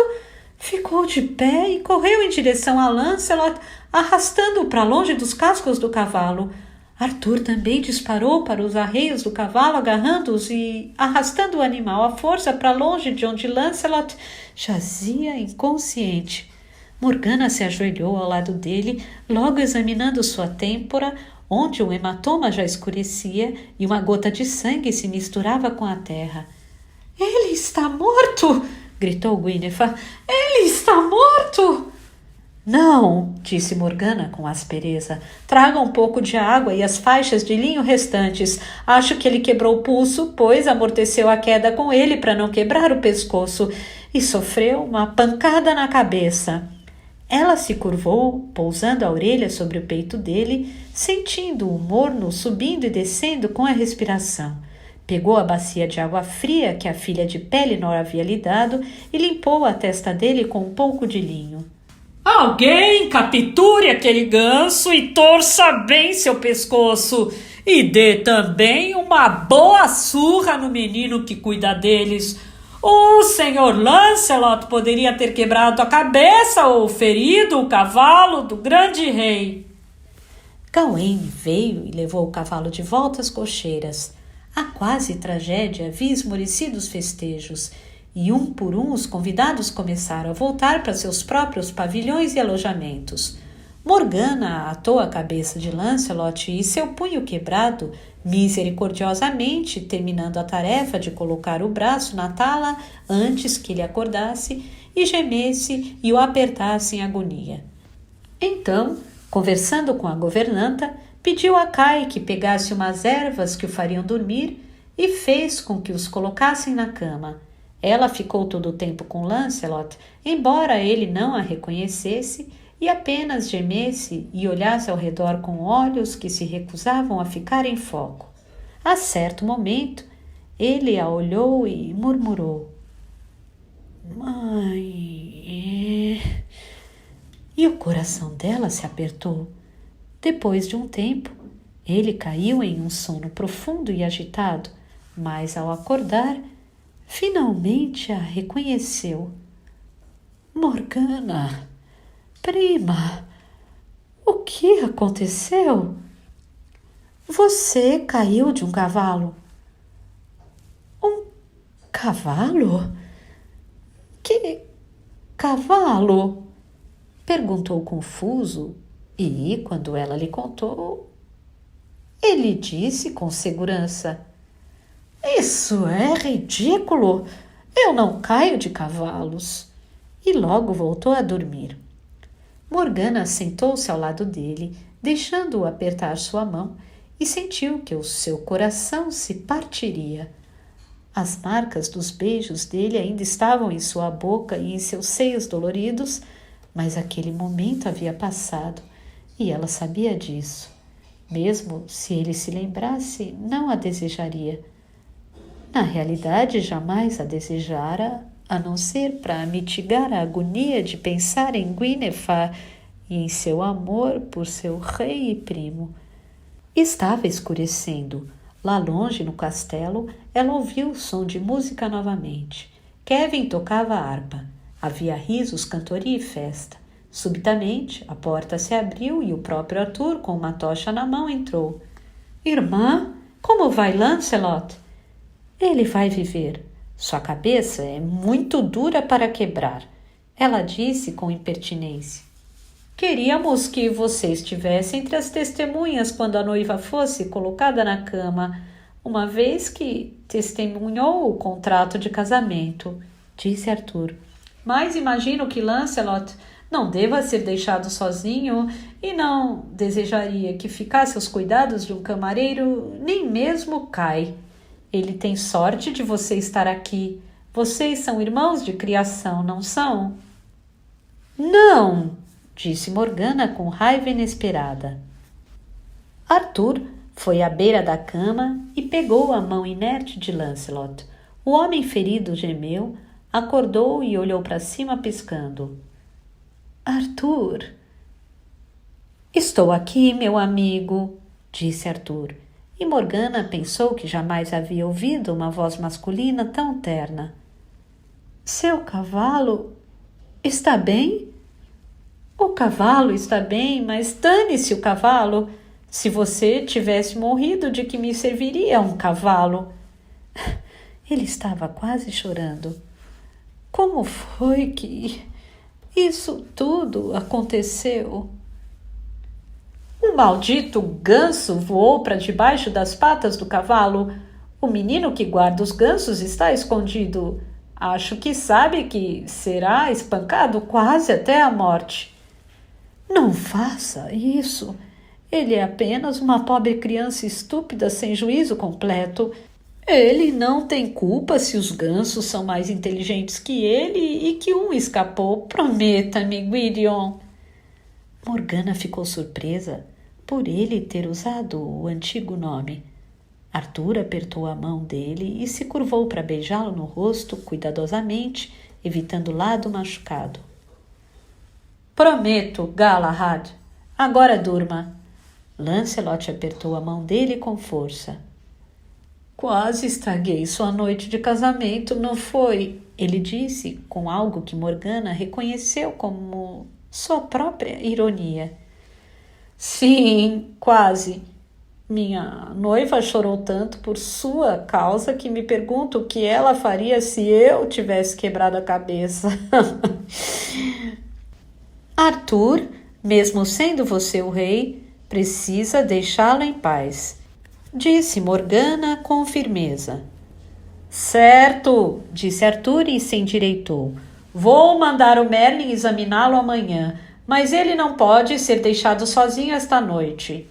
ficou de pé e correu em direção a Lancelot, arrastando-o para longe dos cascos do cavalo. Arthur também disparou para os arreios do cavalo, agarrando-os e arrastando o animal à força para longe de onde Lancelot jazia inconsciente. Morgana se ajoelhou ao lado dele, logo examinando sua têmpora, onde um hematoma já escurecia e uma gota de sangue se misturava com a terra. — Ele está morto! Gritou Guinevere. — Ele está morto! — Não, disse Morgana com aspereza. Traga um pouco de água e as faixas de linho restantes. Acho que ele quebrou o pulso, pois amorteceu a queda com ele para não quebrar o pescoço e sofreu uma pancada na cabeça. Ela se curvou, pousando a orelha sobre o peito dele, sentindo o morno subindo e descendo com a respiração. Pegou a bacia de água fria que a filha de Pellinor havia lhe dado e limpou a testa dele com um pouco de linho. — Alguém capture aquele ganso e torça bem seu pescoço e dê também uma boa surra no menino que cuida deles. O senhor Lancelot poderia ter quebrado a cabeça ou ferido o cavalo do grande rei. Gawain veio e levou o cavalo de volta às cocheiras. A quase tragédia havia esmorecido os festejos, e um por um os convidados começaram a voltar para seus próprios pavilhões e alojamentos. Morgana atou a cabeça de Lancelot e seu punho quebrado, misericordiosamente terminando a tarefa de colocar o braço na tala antes que ele acordasse e gemesse e o apertasse em agonia. Então, conversando com a governanta, pediu a Kai que pegasse umas ervas que o fariam dormir e fez com que os colocassem na cama. Ela ficou todo o tempo com Lancelot, embora ele não a reconhecesse, e apenas gemesse e olhasse ao redor com olhos que se recusavam a ficar em foco. A certo momento, ele a olhou e murmurou: — Mãe... E o coração dela se apertou. Depois de um tempo, ele caiu em um sono profundo e agitado, mas ao acordar, finalmente a reconheceu. — Morgana... Prima, o que aconteceu? Você caiu de um cavalo. Um cavalo? Que cavalo? Perguntou confuso e, quando ela lhe contou, ele disse com segurança: Isso é ridículo! Eu não caio de cavalos. E logo voltou a dormir. Morgana sentou-se ao lado dele, deixando-o apertar sua mão, e sentiu que o seu coração se partiria. As marcas dos beijos dele ainda estavam em sua boca e em seus seios doloridos, mas aquele momento havia passado, e ela sabia disso. Mesmo se ele se lembrasse, não a desejaria. Na realidade, jamais a desejara, a não ser para mitigar a agonia de pensar em Guinevere e em seu amor por seu rei e primo. Estava escurecendo. Lá longe, no castelo, ela ouviu o som de música novamente. Kevin tocava a harpa. Havia risos, cantoria e festa. Subitamente, a porta se abriu e o próprio Arthur, com uma tocha na mão, entrou. — Irmã, como vai Lancelot? — Ele vai viver. Sua cabeça é muito dura para quebrar, ela disse com impertinência. — Queríamos que você estivesse entre as testemunhas quando a noiva fosse colocada na cama, uma vez que testemunhou o contrato de casamento, disse Arthur. Mas imagino que Lancelot não deva ser deixado sozinho e não desejaria que ficasse aos cuidados de um camareiro, nem mesmo Cai. Ele tem sorte de você estar aqui. Vocês são irmãos de criação, não são? Não, disse Morgana com raiva inesperada. Arthur foi à beira da cama e pegou a mão inerte de Lancelot. O homem ferido gemeu, acordou e olhou para cima piscando. Arthur! Estou aqui, meu amigo, disse Arthur, e Morgana pensou que jamais havia ouvido uma voz masculina tão terna. Seu cavalo está bem? O cavalo está bem, mas dane-se o cavalo. Se você tivesse morrido, de que me serviria um cavalo? Ele estava quase chorando. Como foi que isso tudo aconteceu? Um maldito ganso voou para debaixo das patas do cavalo. O menino que guarda os gansos está escondido. Acho que sabe que será espancado quase até a morte. Não faça isso. Ele é apenas uma pobre criança estúpida sem juízo completo. Ele não tem culpa se os gansos são mais inteligentes que ele e que um escapou. Prometa-me, Gwydion. Morgana ficou surpresa por ele ter usado o antigo nome. Arthur apertou a mão dele e se curvou para beijá-lo no rosto cuidadosamente, evitando o lado machucado. Prometo, Galahad. Agora durma. Lancelot apertou a mão dele com força. Quase estraguei sua noite de casamento, não foi? Ele disse com algo que Morgana reconheceu como sua própria ironia. Sim, quase. Minha noiva chorou tanto por sua causa que me pergunto o que ela faria se eu tivesse quebrado a cabeça. Arthur, mesmo sendo você o rei, precisa deixá-lo em paz, disse Morgana com firmeza. Certo, disse Arthur e se endireitou. Vou mandar o Merlin examiná-lo amanhã, mas ele não pode ser deixado sozinho esta noite.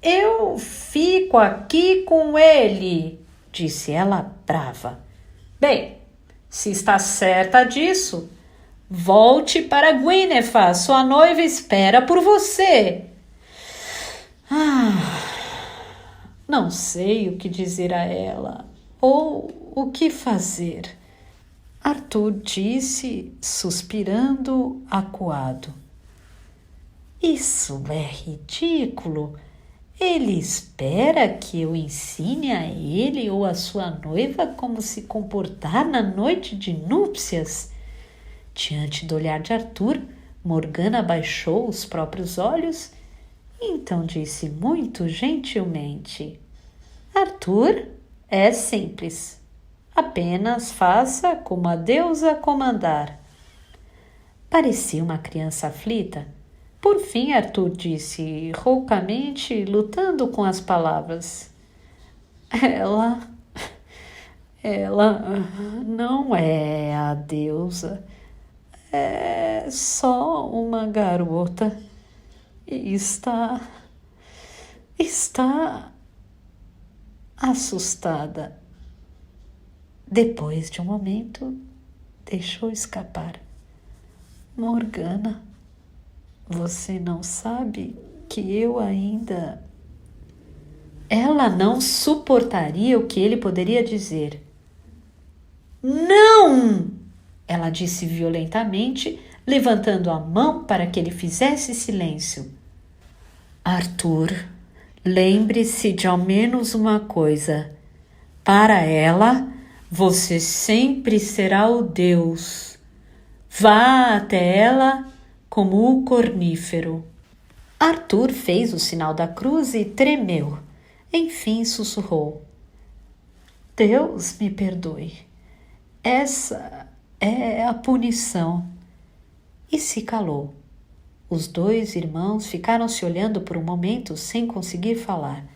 Eu fico aqui com ele, disse ela brava. Bem, se está certa disso, volte para Gwyneth, sua noiva espera por você. Não sei o que dizer a ela ou o que fazer, Arthur disse, suspirando acuado. Isso é ridículo. Ele espera que eu ensine a ele ou a sua noiva como se comportar na noite de núpcias? Diante do olhar de Arthur, Morgana baixou os próprios olhos e então disse muito gentilmente: Arthur, é simples. Apenas faça como a deusa comandar. Parecia uma criança aflita. Por fim, Arthur disse roucamente, lutando com as palavras. Ela não é a deusa. É só uma garota. E está assustada. Depois de um momento, deixou escapar. Morgana, você não sabe que eu ainda... Ela não suportaria o que ele poderia dizer. Não! Ela disse violentamente, levantando a mão para que ele fizesse silêncio. Arthur, lembre-se de ao menos uma coisa. Para ela, você sempre será o Deus. Vá até ela como o cornífero. Arthur fez o sinal da cruz e tremeu. Enfim sussurrou. Deus me perdoe. Essa é a punição. E se calou. Os dois irmãos ficaram se olhando por um momento sem conseguir falar.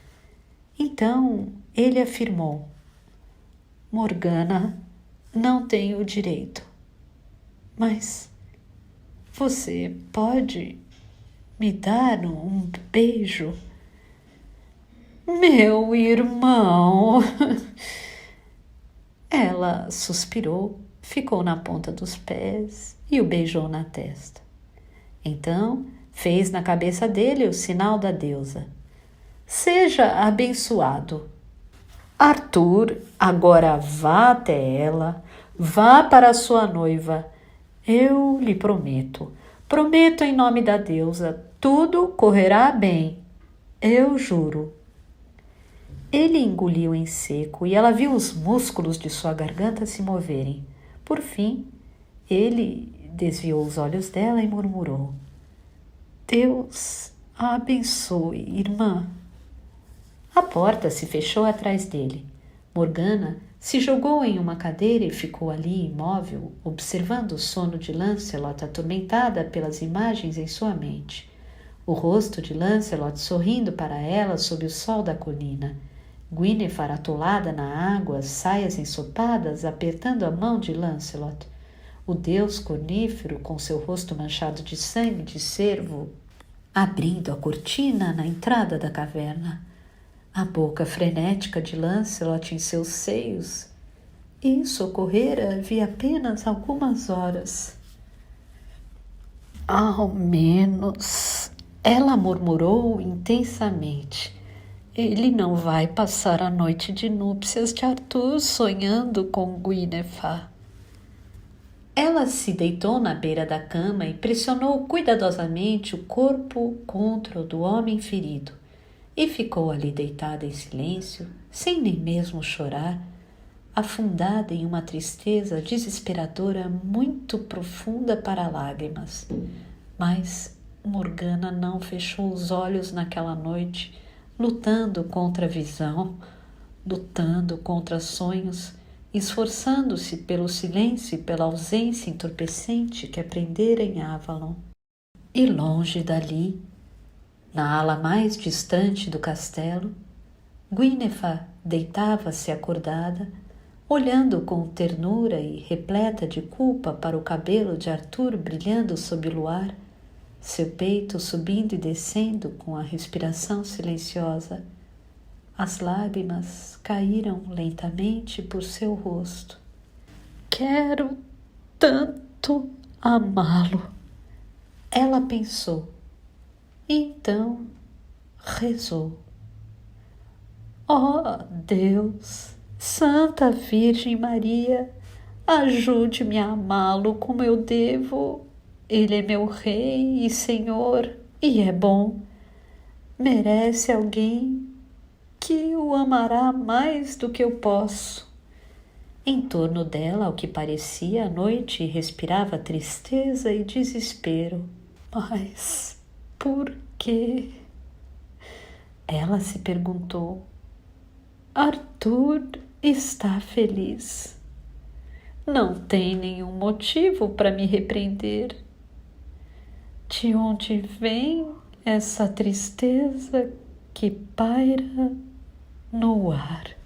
Então ele afirmou: Morgana, não tenho o direito. Mas você pode me dar um beijo? Meu irmão! Ela suspirou, ficou na ponta dos pés e o beijou na testa. Então fez na cabeça dele o sinal da deusa. Seja abençoado. Arthur, agora vá até ela, vá para a sua noiva. Eu lhe prometo em nome da deusa, tudo correrá bem. Eu juro. Ele engoliu em seco e ela viu os músculos de sua garganta se moverem. Por fim, ele desviou os olhos dela e murmurou: Deus a abençoe, irmã. A porta se fechou atrás dele. Morgana se jogou em uma cadeira e ficou ali imóvel, observando o sono de Lancelot atormentada pelas imagens em sua mente. O rosto de Lancelot sorrindo para ela sob o sol da colina. Guinevere atolada na água, saias ensopadas, apertando a mão de Lancelot. O deus cornífero, com seu rosto manchado de sangue de cervo, abrindo a cortina na entrada da caverna. A boca frenética de Lancelot em seus seios. Isso ocorrera havia apenas algumas horas. Ao menos, ela murmurou intensamente. Ele não vai passar a noite de núpcias de Arthur sonhando com Guinevere. Ela se deitou na beira da cama e pressionou cuidadosamente o corpo contra o do homem ferido. E ficou ali deitada em silêncio, sem nem mesmo chorar, afundada em uma tristeza desesperadora muito profunda para lágrimas. Mas Morgana não fechou os olhos naquela noite, lutando contra a visão, lutando contra sonhos, esforçando-se pelo silêncio e pela ausência entorpecente que aprendera em Avalon. E longe dali, na ala mais distante do castelo, Guinevere deitava-se acordada, olhando com ternura e repleta de culpa para o cabelo de Arthur brilhando sob o luar, seu peito subindo e descendo com a respiração silenciosa. As lágrimas caíram lentamente por seu rosto. Quero tanto amá-lo, ela pensou. Então rezou. Ó Deus, Santa Virgem Maria, ajude-me a amá-lo como eu devo. Ele é meu rei e senhor e é bom. Merece alguém que o amará mais do que eu posso. Em torno dela, ao que parecia, a noite respirava tristeza e desespero. Mas por quê? Ela se perguntou. Arthur está feliz. Não tem nenhum motivo para me repreender. De onde vem essa tristeza que paira no ar?